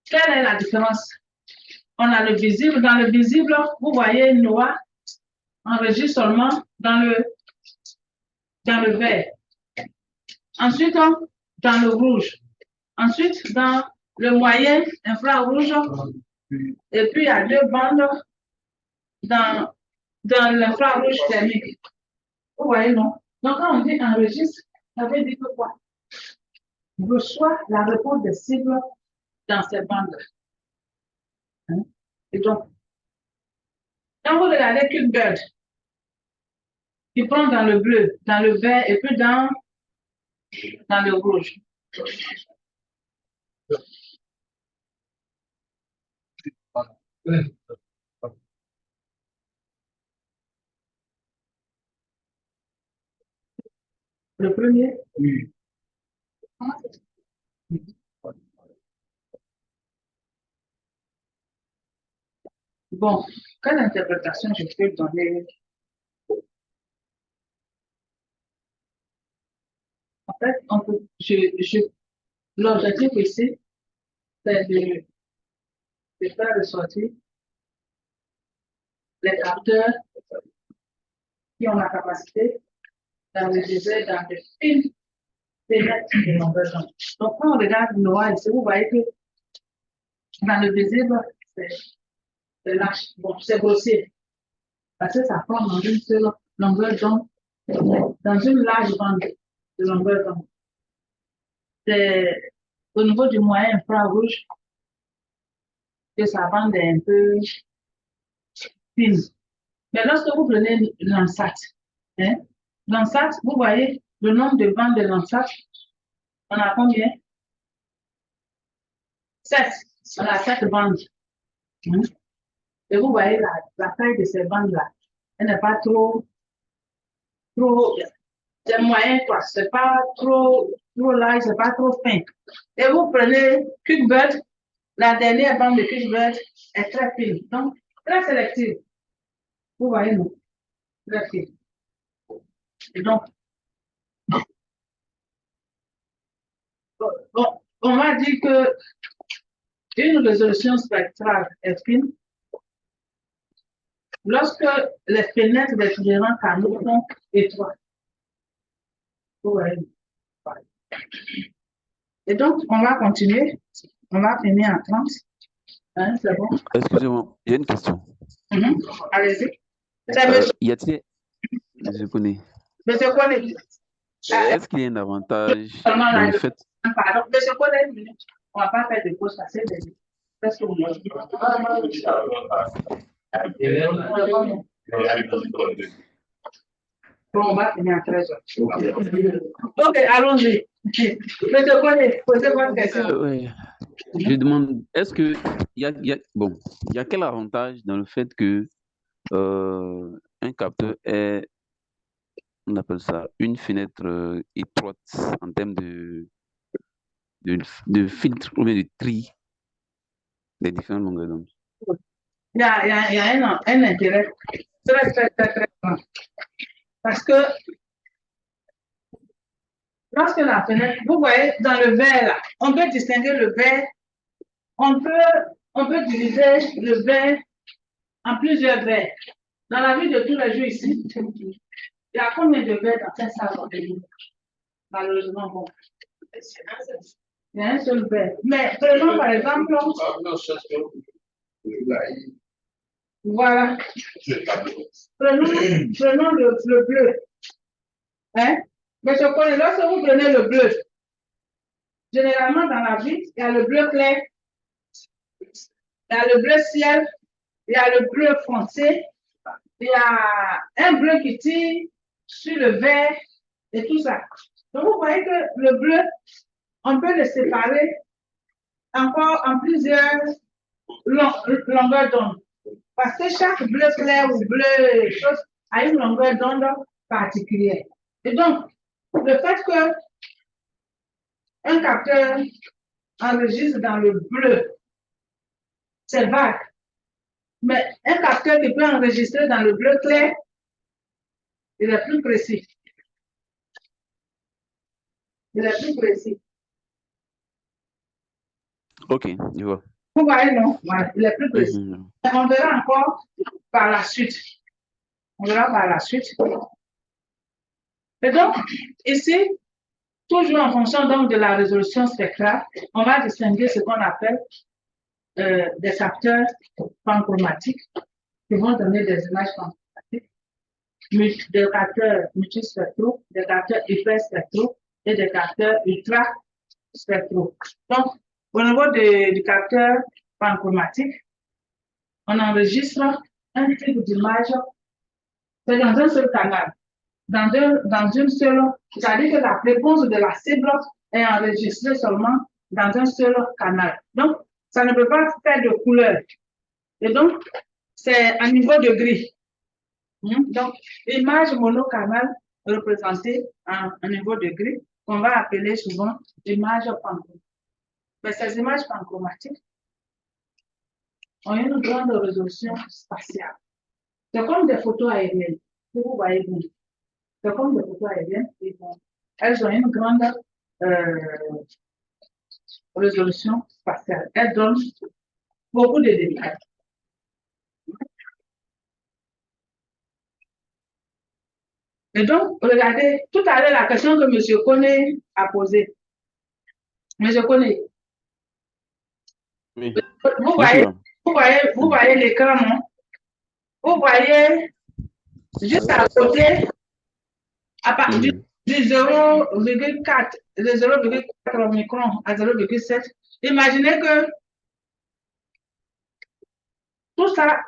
Quelle est la différence? On a le visible. Dans le visible, vous voyez NOAA enregistre seulement dans le vert. Ensuite, dans le rouge. Ensuite, dans le moyen infrarouge. Et puis, il y a 2 bandes dans l'infrarouge thermique. Vous voyez, non? Donc, quand on dit enregistre, ça veut dire que quoi? On reçoit la réponse des cibles dans ces bandes. Hein? Et donc, quand vous regardez QuickBird, il prend dans le bleu, dans le vert et puis dans le rouge. Le premier?
Oui.
Bon, quelle interprétation je peux donner? En fait, l'objectif ici, c'est de faire ressortir les capteurs qui ont la capacité d'enregistrer dans des fines fenêtres de longueur d'onde. Donc, quand on regarde le noir ici, vous voyez que dans le visible, c'est lâche. Bon, c'est grossier. Parce que ça forme dans une seule longueur d'onde, dans une large bande de longueur d'onde. C'est au niveau du moyen infrarouge que sa bande est un peu fine. Mais lorsque vous prenez l'ANSAT, hein, l'ANSAT, vous voyez le nombre de bandes de l'ANSAT, on a combien? 7. On a 7 bandes. Hein. Et vous voyez la taille de ces bandes-là. Elle n'est pas trop, c'est moyen, quoi. C'est pas trop large, c'est pas trop fin. Et vous prenez Cuthbert, la dernière bande de Cuthbert est très fine. Donc, très sélective. Vous voyez, non? Très fine. Et donc, bon, on va dire que une résolution spectrale est fine lorsque les fenêtres des différents canaux sont étroites. Vous voyez. Et donc, on va continuer. On va finir en 30. Hein, c'est bon?
Excusez-moi, j'ai une question.
Allez-y. C'est monsieur.
Y a-t-il, je connais,
Monsieur Kone.
est-ce qu'il y a un avantage
Seulement
dans
là,
le fait,
pardon, monsieur Kone, une minute. On ne va pas faire de pause parce que c'est presque au moins. Bon, on va finir à 13h. Ok, allons-y. Monsieur Kone, posez votre question.
ouais, je demande, est-ce que bon, il y a quel avantage dans le fait que un capteur est, on appelle ça, une fenêtre étroite en termes de filtre ou bien de tri des différentes longueurs d'onde?
Il y a un intérêt très grand. Parce que lorsque la fenêtre, vous voyez, dans le verre, là, on peut distinguer le verre, on peut diviser le verre en plusieurs verres. Dans la vie de tous les jours ici, il y a combien de verres dans cette salle? Malheureusement, bon. Il y a un seul verre. Mais prenons par exemple, voilà. Prenons le bleu. Hein? Mais je connais, lorsque vous prenez le bleu, généralement dans la vie, il y a le bleu clair, il y a le bleu ciel, il y a le bleu foncé, il y a un bleu qui tire sur le vert et tout ça. Donc vous voyez que le bleu, on peut le séparer encore en plusieurs longueurs d'onde. Parce que chaque bleu clair ou bleu chose a une longueur d'onde particulière. Et donc, le fait que un capteur enregistre dans le bleu, c'est vague. Mais un capteur qui peut enregistrer dans le bleu clair, il est plus précis. Il est plus précis.
Ok, je vois.
Vous voyez, non? Voilà, il est plus précis.
Mhm.
On verra encore par la suite. On verra par la suite. Et donc, ici, toujours en fonction donc de la résolution spectrale, on va distinguer ce qu'on appelle des capteurs panchromatiques qui vont donner des images panchromatiques, des capteurs multispectraux, des capteurs hyperspectraux et des capteurs ultraspectraux. Donc, au niveau du capteur panchromatique, on enregistre un type d'image, c'est dans un seul canal, dans une seule, c'est-à-dire que la fréquence de la cible est enregistrée seulement dans un seul canal. Donc, ça ne peut pas faire de couleur. Et donc, c'est à niveau de gris. Donc, image monocanal représentée à un niveau de gris, qu'on va appeler souvent image panchromatiques. Mais ces images panchromatiques ont une grande résolution spatiale. C'est comme des photos aériennes, que vous voyez bien. C'est comme des photos aériennes, et bon, elles ont une grande résolution spatiale. Elles donnent beaucoup de détails. Et donc, regardez, tout à l'heure, la question que M. Koné a posée. M. Koné,
Oui,
vous
je suis
voyez,
là.
vous voyez l'écran, non? Vous voyez juste à côté, à partir du 0,4, de 0,4 micron à 0,7. Imaginez que tout ça,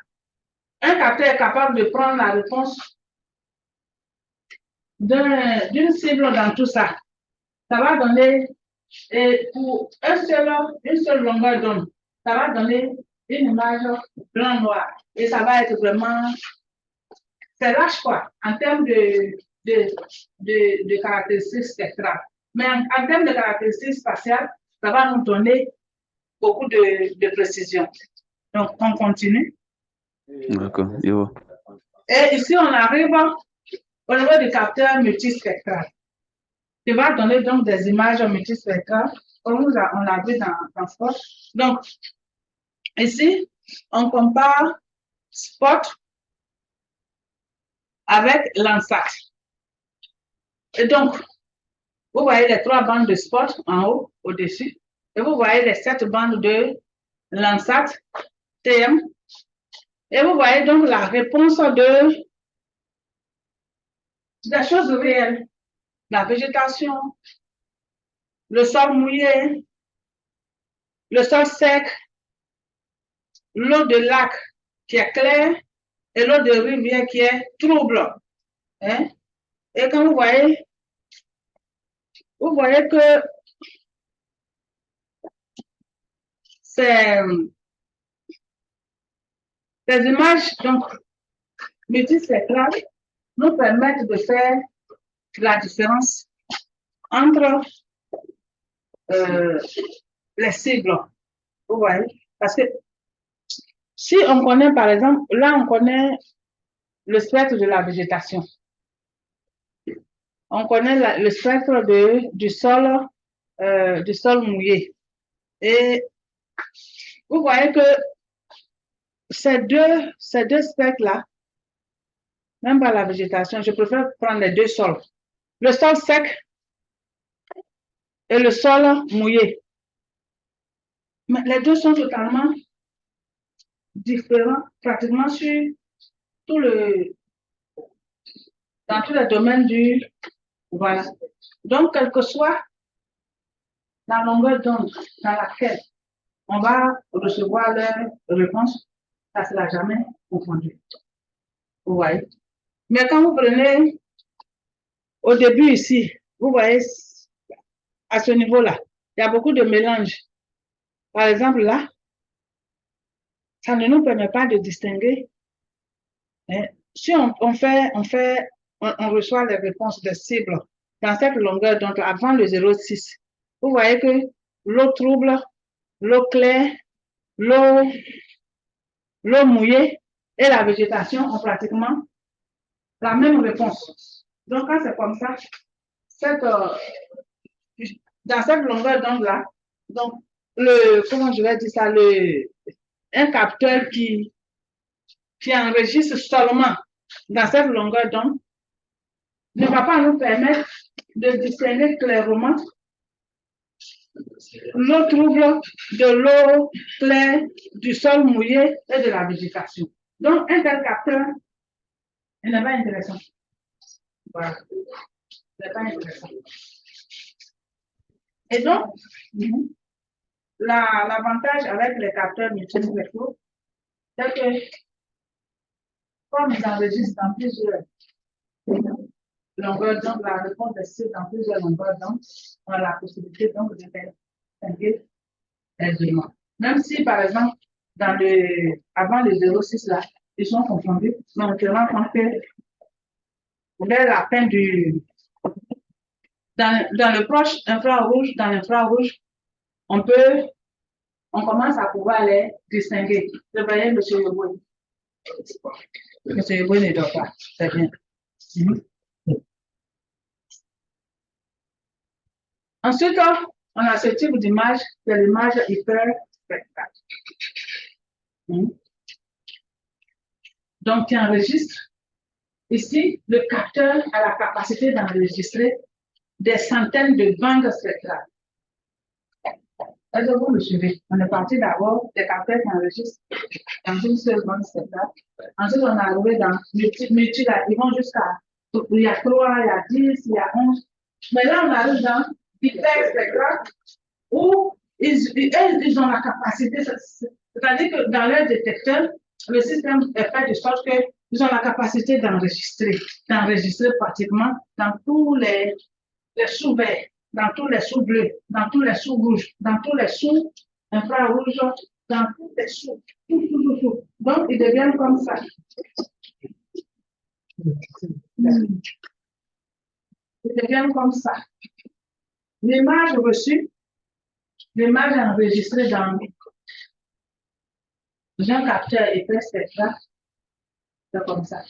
un capteur est capable de prendre la réponse d'une cible dans tout ça. Ça va donner, et pour une seule longueur d'onde, ça va donner une image blanc-noir. Et ça va être vraiment, c'est lâche quoi, en termes de caractéristiques spectrales. Mais en termes de caractéristiques spatiales, ça va nous donner beaucoup de précision. Donc, on continue.
D'accord.
Et ici, on arrive au niveau du capteur multispectral. Qui va donner donc des images multispectrales, comme on l'a vu dans Spot. Donc, ici, on compare Spot avec Landsat. Et donc, vous voyez les 3 bandes de Spot en haut, au-dessus, et vous voyez les 7 bandes de Landsat TM. Et vous voyez donc la réponse des choses réelles, la végétation, le sol mouillé, le sol sec, l'eau de lac qui est claire et l'eau de rivière qui est trouble. Hein? Et quand vous voyez que ces images donc multispectrales nous permettent de faire la différence entre les cibles. Vous voyez? Parce que si on connaît, par exemple, là, on connaît le spectre de la végétation. On connaît le spectre du sol mouillé. Et vous voyez que ces deux spectres-là, même pas la végétation, je préfère prendre les 2 sols. Le sol sec et le sol mouillé. Mais les 2 sont totalement différents, pratiquement dans tous les domaines voilà. Donc, quelle que soit la longueur d'onde dans laquelle on va recevoir leur réponse, ça ne sera jamais confondu. Vous voyez? Mais quand vous prenez au début ici, vous voyez, à ce niveau-là, il y a beaucoup de mélanges. Par exemple, là, ça ne nous permet pas de distinguer. Hein. Si on reçoit les réponses des cibles dans cette longueur, donc avant le 0,6, vous voyez que l'eau trouble, l'eau claire, l'eau mouillée et la végétation ont pratiquement la même réponse. Donc, quand c'est comme ça, dans cette longueur d'onde-là, donc, comment je vais dire ça, un capteur qui enregistre seulement dans cette longueur d'onde ne va pas nous permettre de discerner clairement l'eau trouble de l'eau claire, du sol mouillé et de la végétation. Donc, un tel capteur, il n'est pas intéressant. Voilà. Il n'est pas intéressant. Et donc, l'avantage avec les capteurs multispectraux, c'est que comme ils enregistrent dans plusieurs longueurs d'onde, la réponse est sûre dans plusieurs longueurs d'onde, on a la possibilité donc de distinguer les éléments. Même si, par exemple, avant le 0,6 là, ils sont confondus, mais on se rend compte que vers la fin dans le proche infrarouge, dans l'infrarouge, on commence à pouvoir les distinguer. Vous voyez, M. Yoboué. M. Yoboué ne dort pas. C'est bien. Ensuite, on a ce type d'image, c'est l'image hyperspectrale. Hmm. Donc, tu enregistres. Ici, le capteur a la capacité d'enregistrer des centaines de bandes spectrales. Est-ce que vous me suivez? On est parti d'abord des capteurs qui enregistrent dans une seule bande spectrale. Ensuite, on est arrivé dans multi, là, ils vont jusqu'à, il y a 3, il y a 10, il y a 11. Mais là, on arrive dans hyperspectral où ils ont la capacité, c'est-à-dire que dans leur détecteur, le système est fait de sorte qu'ils ont la capacité d'enregistrer pratiquement dans tous les sous-verts, dans tous les sous-bleus, dans tous les sous-rouges, dans tous les sous-infrarouges, dans tous les sous, tout. Donc, ils deviennent comme ça. Ils deviennent comme ça. L'image reçue, l'image enregistrée dans un capteur épais spectral, c'est comme ça.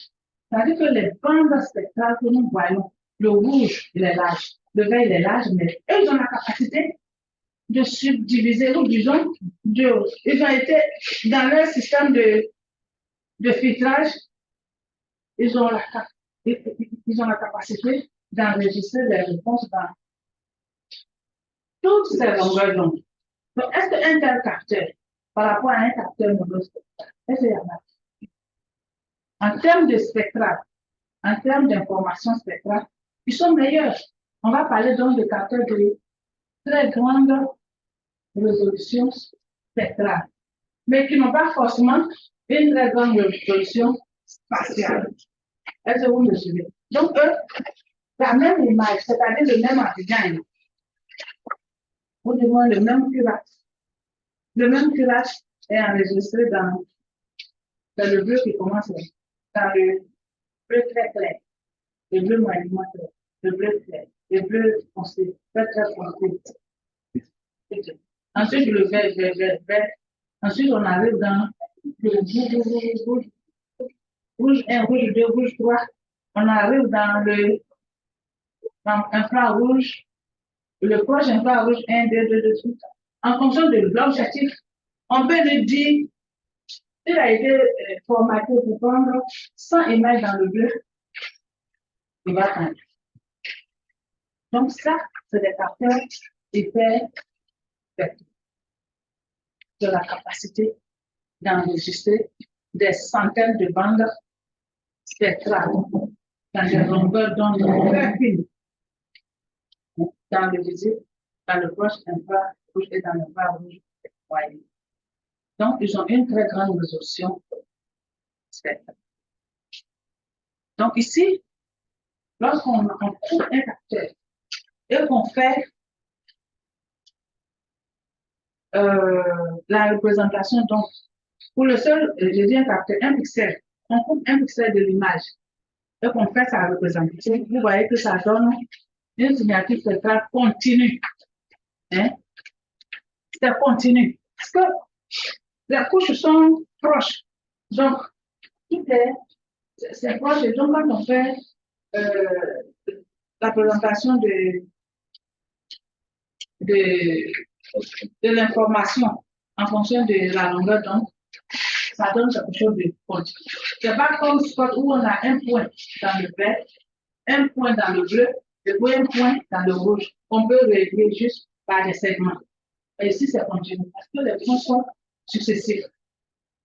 C'est-à-dire que les bandes spectrales que nous voyons, le rouge, il est large, le vert, il est large, mais eux, ils ont la capacité de subdiviser, ou disons, ils ont été dans leur système de filtrage, ils ont la capacité d'enregistrer les réponses dans toutes ces longueurs d'onde. Donc, est-ce qu'un tel capteur, par rapport à un capteur monospectral, est-ce qu'il y en a? En termes de spectral, en termes d'information spectrale, ils sont meilleurs. On va parler donc de capteurs de très grande résolution spectrale, mais qui n'ont pas forcément une très grande résolution spatiale. Est-ce que vous me suivez? Donc, eux, la même image, c'est-à-dire le même artisan, ou du moins le même curage. Le même curage est enregistré dans le bleu qui commence dans le bleu très clair, le bleu moyennement clair, le bleu clair, le bleu foncé, très foncé. Ensuite, le vert. Ensuite, on arrive dans le rouge 1, rouge 2, rouge 3. On arrive dans infrarouge, le proche infrarouge 1, 2, 2, 2, en fonction de l'objectif. On peut lui dire, il a été formaté pour prendre 100 images dans le bleu, il va prendre. Donc ça, c'est des capteurs hyper de la capacité d'enregistrer des centaines de bandes spectrales dans des longueurs d'onde très fines, dans le visible, dans le proche infrarouge et dans l'infrarouge moyen. Donc, ils ont une très grande résolution spectrale. Donc, ici, lorsqu'on trouve un capteur et qu'on fait la représentation, donc, pour le seul, je dis un capteur, un pixel, on coupe un pixel de l'image et qu'on fait sa représentation, vous voyez que ça donne une signature spectrale continue. Hein? C'est continu. Parce que les couches sont proches. Donc, c'est proche. Et donc, quand on fait la présentation de l'information en fonction de la longueur d'onde, ça donne quelque chose de continu. C'est pas comme spot où on a un point dans le vert, un point dans le bleu, et puis un point dans le rouge. On peut régler juste par des segments. Et ici, c'est continu parce que les points sont successifs.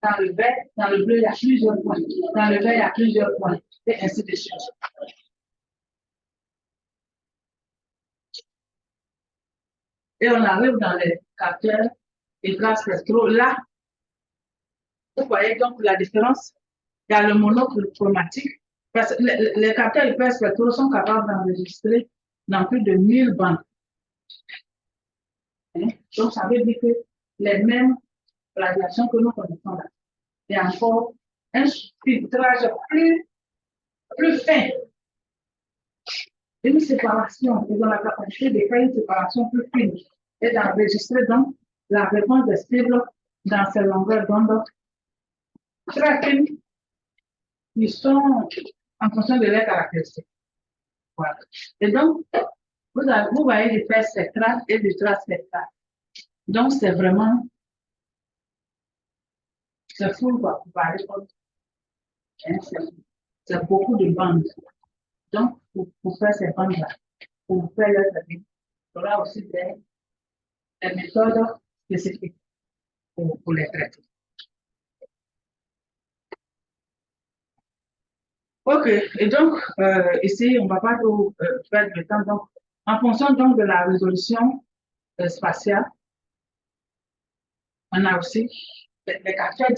Dans le vert, dans le bleu, il y a plusieurs points. Dans le vert, il y a plusieurs points. Et ainsi de suite. Et on arrive dans les capteurs hyperspectraux. Là, vous voyez donc la différence. Il y a le monochromatique. Parce que les capteurs hyperspectraux sont capables d'enregistrer dans plus de 1000 bandes. Donc, ça veut dire que les mêmes radiations que nous connaissons là, il y a encore un filtrage plus fin. Une séparation, ils ont la capacité de faire une séparation plus fine et d'enregistrer donc la réponse des cibles dans ces longueurs d'onde très fines qui sont en fonction de leurs caractéristiques. Voilà. Et donc, vous voyez l'effet spectral et l'ultraspectral. Donc, c'est vraiment C'est fou, quoi, pour parler comme. Hein, c'est beaucoup de bandes. Donc, pour faire ces bandes-là, pour faire leur travail, il faudra aussi des méthodes spécifiques pour les traiter. Ok, et donc, ici, on ne va pas tout perdre le temps. Donc, en fonction donc de la résolution spatiale, on a aussi les capteurs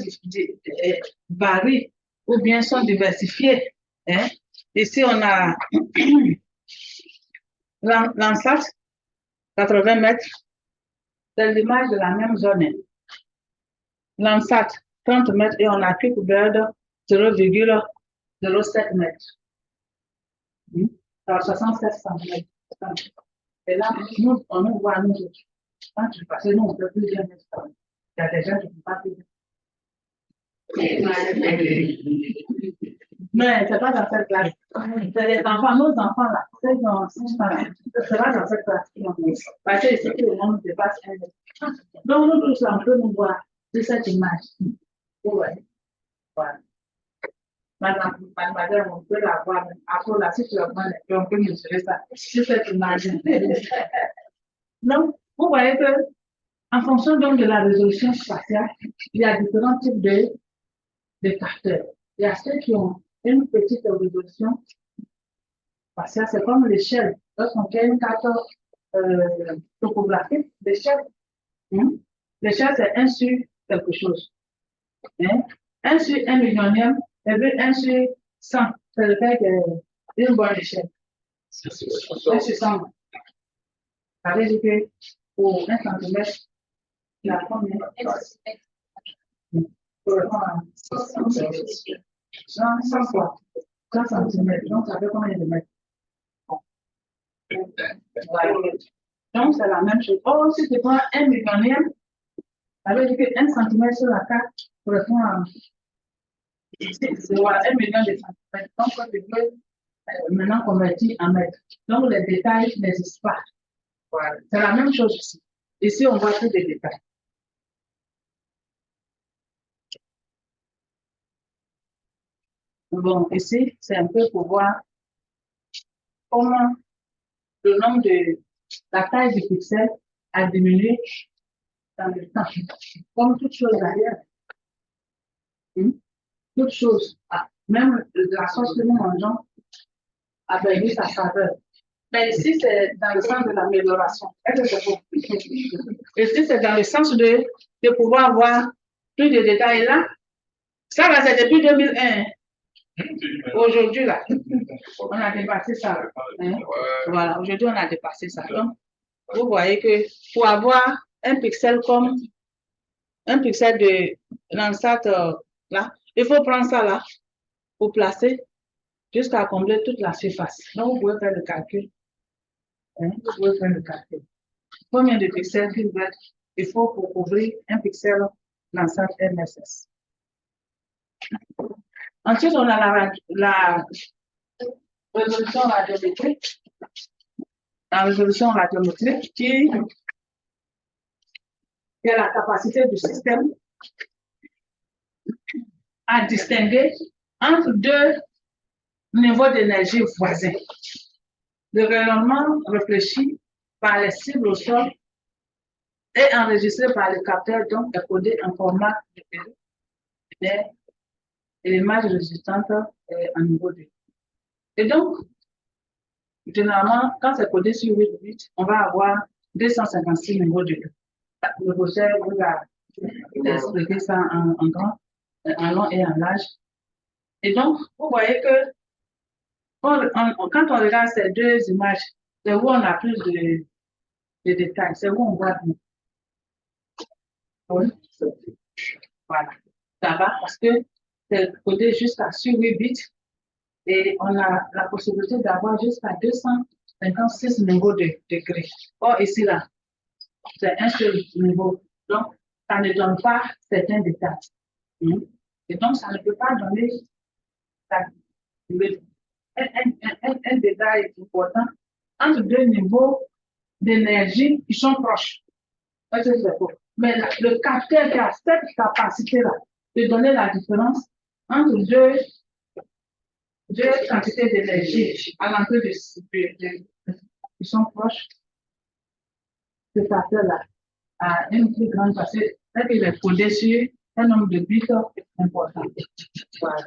varient ou bien sont diversifiés. Hein. Ici, on a Landsat, 80 mètres, c'est l'image de la même zone. Landsat, 30 mètres, et on a CubeBird, 0,07 mètres. Alors, 67 cm. Et là, nous, on nous voit, nous autres. Quand tu passes, nous, on peut plus bien mettre ça. Il y a des gens qui ne peuvent pas plus. Mais c'est pas dans cette classe. C'est les enfants, nos enfants là. C'est dans pas dans cette classe. Parce que c'est que le monde dépasse un mètre. Donc, nous tous, on peut nous voir de cette image. Vous voyez? Voilà. Mademoiselle, on peut la voir. Après, là, si tu augmentes, on peut mesurer ça. C'est cette image. Donc, vous voyez que, en fonction donc de la résolution spatiale, il y a différents types de capteurs. Il y a ceux qui ont une petite résolution spatiale, c'est comme l'échelle. Lorsqu'on fait une carte topographique, l'échelle, l'échelle c'est 1 sur quelque chose. 1 sur 1 millionième, et puis 1 sur 100, c'est le fait d'une bonne échelle. 1 sur 100. Ça veut dire que pour 1 cm, il y a combien? 100 fois. 100 cm, donc ça fait combien de mètres? Donc c'est la même chose. Oh, si tu prends 1 millionième, ça veut dire que 1 cm sur la carte correspond à 1 million de centimètres. Donc, on peut maintenant convertir en mètres. Donc, les détails n'existent pas. Voilà. C'est la même chose ici. Ici, on voit tous les détails. Bon, ici, c'est un peu pour voir comment le nombre de la taille du pixel a diminué dans le temps. Comme toute chose d'ailleurs. Toute chose, même la sauce que nous mangeons, a perdu sa saveur. Mais ici, c'est dans le sens de l'amélioration. Ici, c'est dans le sens de pouvoir voir plus de détails là. Ça, là, c'est depuis 2001. Aujourd'hui, là, on a dépassé ça. Hein? Voilà, aujourd'hui, on a dépassé ça. Donc, vous voyez que pour avoir un pixel comme un pixel de Landsat là, il faut prendre ça là pour placer jusqu'à combler toute la surface. Donc, vous pouvez faire le calcul. Hein? Vous pouvez faire le calcul. Combien de pixels il faut pour couvrir un pixel Landsat MSS? Ensuite, on a la résolution radiométrique. La résolution radiométrique qui a la capacité du système à distinguer entre deux niveaux d'énergie voisins. Le rayonnement réfléchi par les cibles au sol est enregistré par le capteur, donc est codé en format numérique et l'image résultante est en niveau 2. Et donc, généralement, quand c'est codé sur 8 bits, on va avoir 256 niveaux de 2. Le projet vous a expliqué ça en grand, en long et en large. Et donc, vous voyez que quand on regarde ces deux images, c'est où on a plus de détails, c'est où on voit tout. Oui. Voilà. Ça va parce que c'est codé jusqu'à sur 8 bits et on a la possibilité d'avoir jusqu'à 256 niveaux de degrés. Or, ici, là, c'est un seul niveau. Donc, ça ne donne pas certains détails. Et donc, ça ne peut pas donner un détail important entre deux niveaux d'énergie qui sont proches. Mais le capteur qui a cette capacité-là de donner la différence entre deux quantités d'énergie à l'entrée qui sont proches. Ce facteur-là a une plus grande parce qu'il est fondé sur un nombre de bits important. Voilà.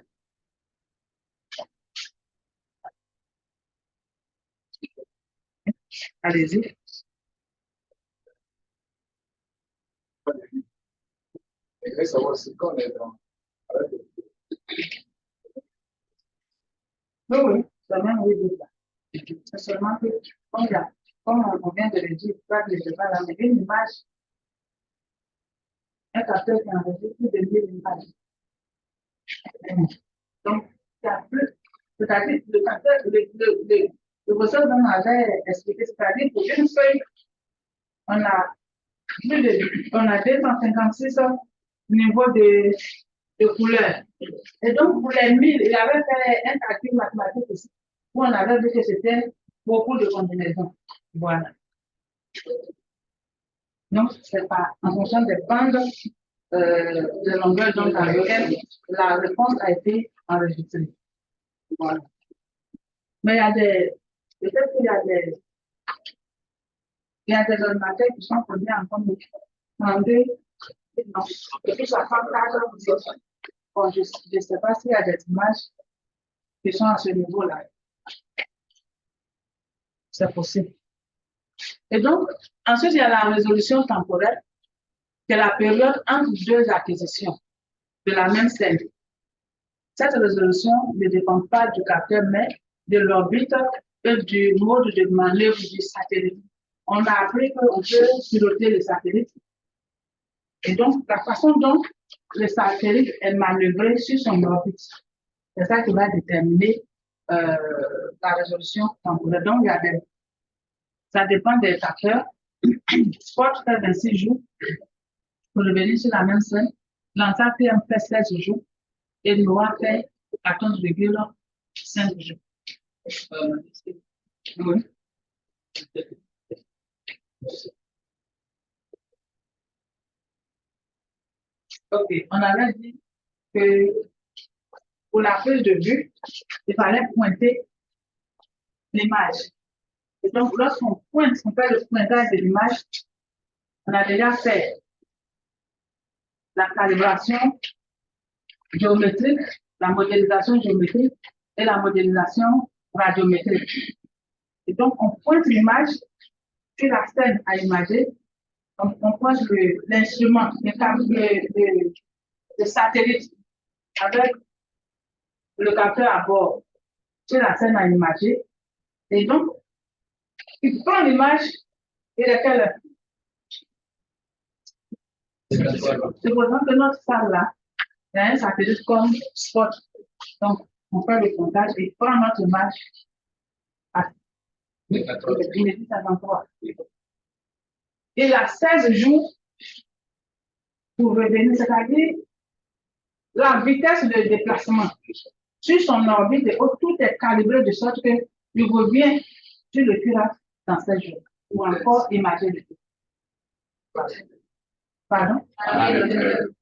Allez-y.
Et savoir si quand on est dans.
Oui, c'est même oui, c'est seulement que, comme on vient de le dire, pas que je vais là, mais une image, un capteur qui enregistre plus de 1000 images. Donc, il y a plus, c'est-à-dire le capteur, le professeur dont on avait expliqué, c'est-à-dire pour une feuille, on a on a 256 niveaux de couleurs. Et donc, pour les 1000, il avait fait un calcul mathématique aussi, où on avait vu que c'était beaucoup de combinaisons. Voilà. Donc, c'est pas en fonction des bandes de longueur d'onde dans lesquelles la réponse a été enregistrée. Voilà. Mais il y a peut-être qu'il y a des ordinateurs qui sont produits en combinaison. Non, et puis ça prend 4 ans. Bon, je ne sais pas s'il y a des images qui sont à ce niveau-là. C'est possible. Et donc, ensuite, il y a la résolution temporelle, qui est la période entre deux acquisitions de la même scène. Cette résolution ne dépend pas du capteur, mais de l'orbite et du mode de manœuvre du satellite. On a appris qu'on peut piloter le satellite. Et donc, la façon dont le satellite est manœuvré sur son orbite, c'est ça qui va déterminer la résolution temporelle. Donc, ça dépend des capteurs. Spot fait 26 jours pour revenir sur la même scène. Lancer fait 16 jours et Noah fait 14,5 jours. Oui. Ok, on avait dit que pour la prise de vue, il fallait pointer l'image. Et donc, lorsqu'on pointe, on fait le pointage de l'image, on a déjà fait la calibration géométrique, la modélisation géométrique et la modélisation radiométrique. Et donc, on pointe l'image sur la scène à imager. Donc, on pointe l'instrument, le satellite avec le capteur à bord sur la scène à imager. Et donc, il prend l'image et laquelle. C'est pour ça que notre salle-là, il y a un satellite comme Spot. Donc, on fait le comptage et prend notre image à 1953. Il a 16 jours pour revenir, c'est-à-dire la vitesse de déplacement sur son orbite, tout est calibré de sorte qu'il revient sur le pirate dans 16 jours, ou encore imager le tout. Pardon?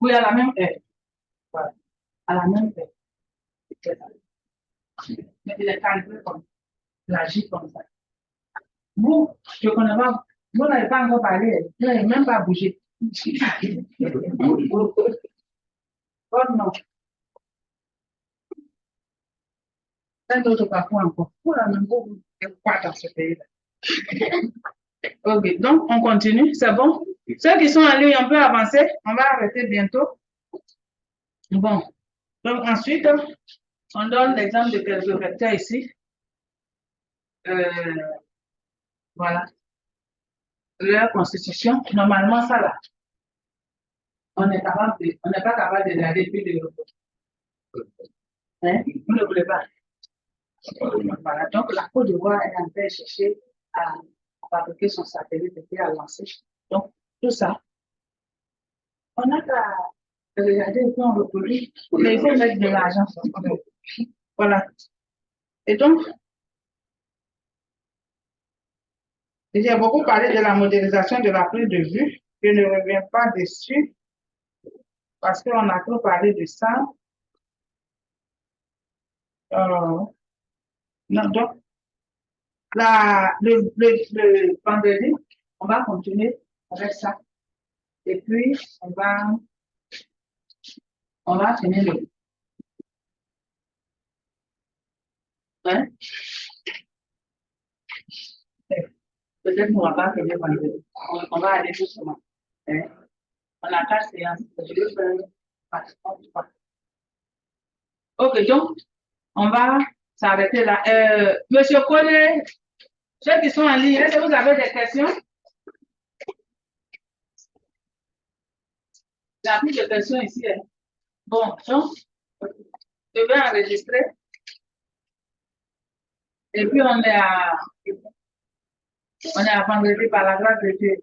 Oui, à la même heure. Voilà. À la même heure. Mais il est calibré comme ça. Il agit comme ça. Vous, je ne connais pas, vous n'avez pas encore parlé, vous n'avez même pas bougé. Oh non. Un autre parcours encore. Pour la même vous êtes pas dans ce pays-là. Ok, donc on continue, c'est bon? Ceux qui sont en ligne, on peut avancer, on va arrêter bientôt. Bon, donc ensuite, on donne l'exemple de quelques vecteurs ici. Voilà. Leur constitution, normalement, ça là. On n'est pas capable de regarder plus de repos. Hein? Vous ne voulez pas. Voilà, donc la Côte d'Ivoire est en train de chercher à fabriquer son satellite et puis à lancer. Donc, tout ça, on n'a qu'à regarder et puis on reproduit, mais il faut mettre de l'argent. Voilà. Et donc, j'ai beaucoup parlé de la modélisation de la prise de vue. Je ne reviens pas dessus. parce qu'on a trop parlé de ça. Non, donc, le vendredi, on va continuer avec ça. Et puis, on va finir le. Hein? Peut-être qu'on ne va pas finir vendredi. On va aller doucement. Hein? On a 4 séances. Je vais faire. Ok, donc, on va s'arrêter là. Monsieur Collet, ceux qui sont en ligne, est-ce que vous avez des questions? Il n'y a plus de questions ici. Hein? Bon, donc, je vais enregistrer. Et puis, on est à vendredi par la grâce de Dieu.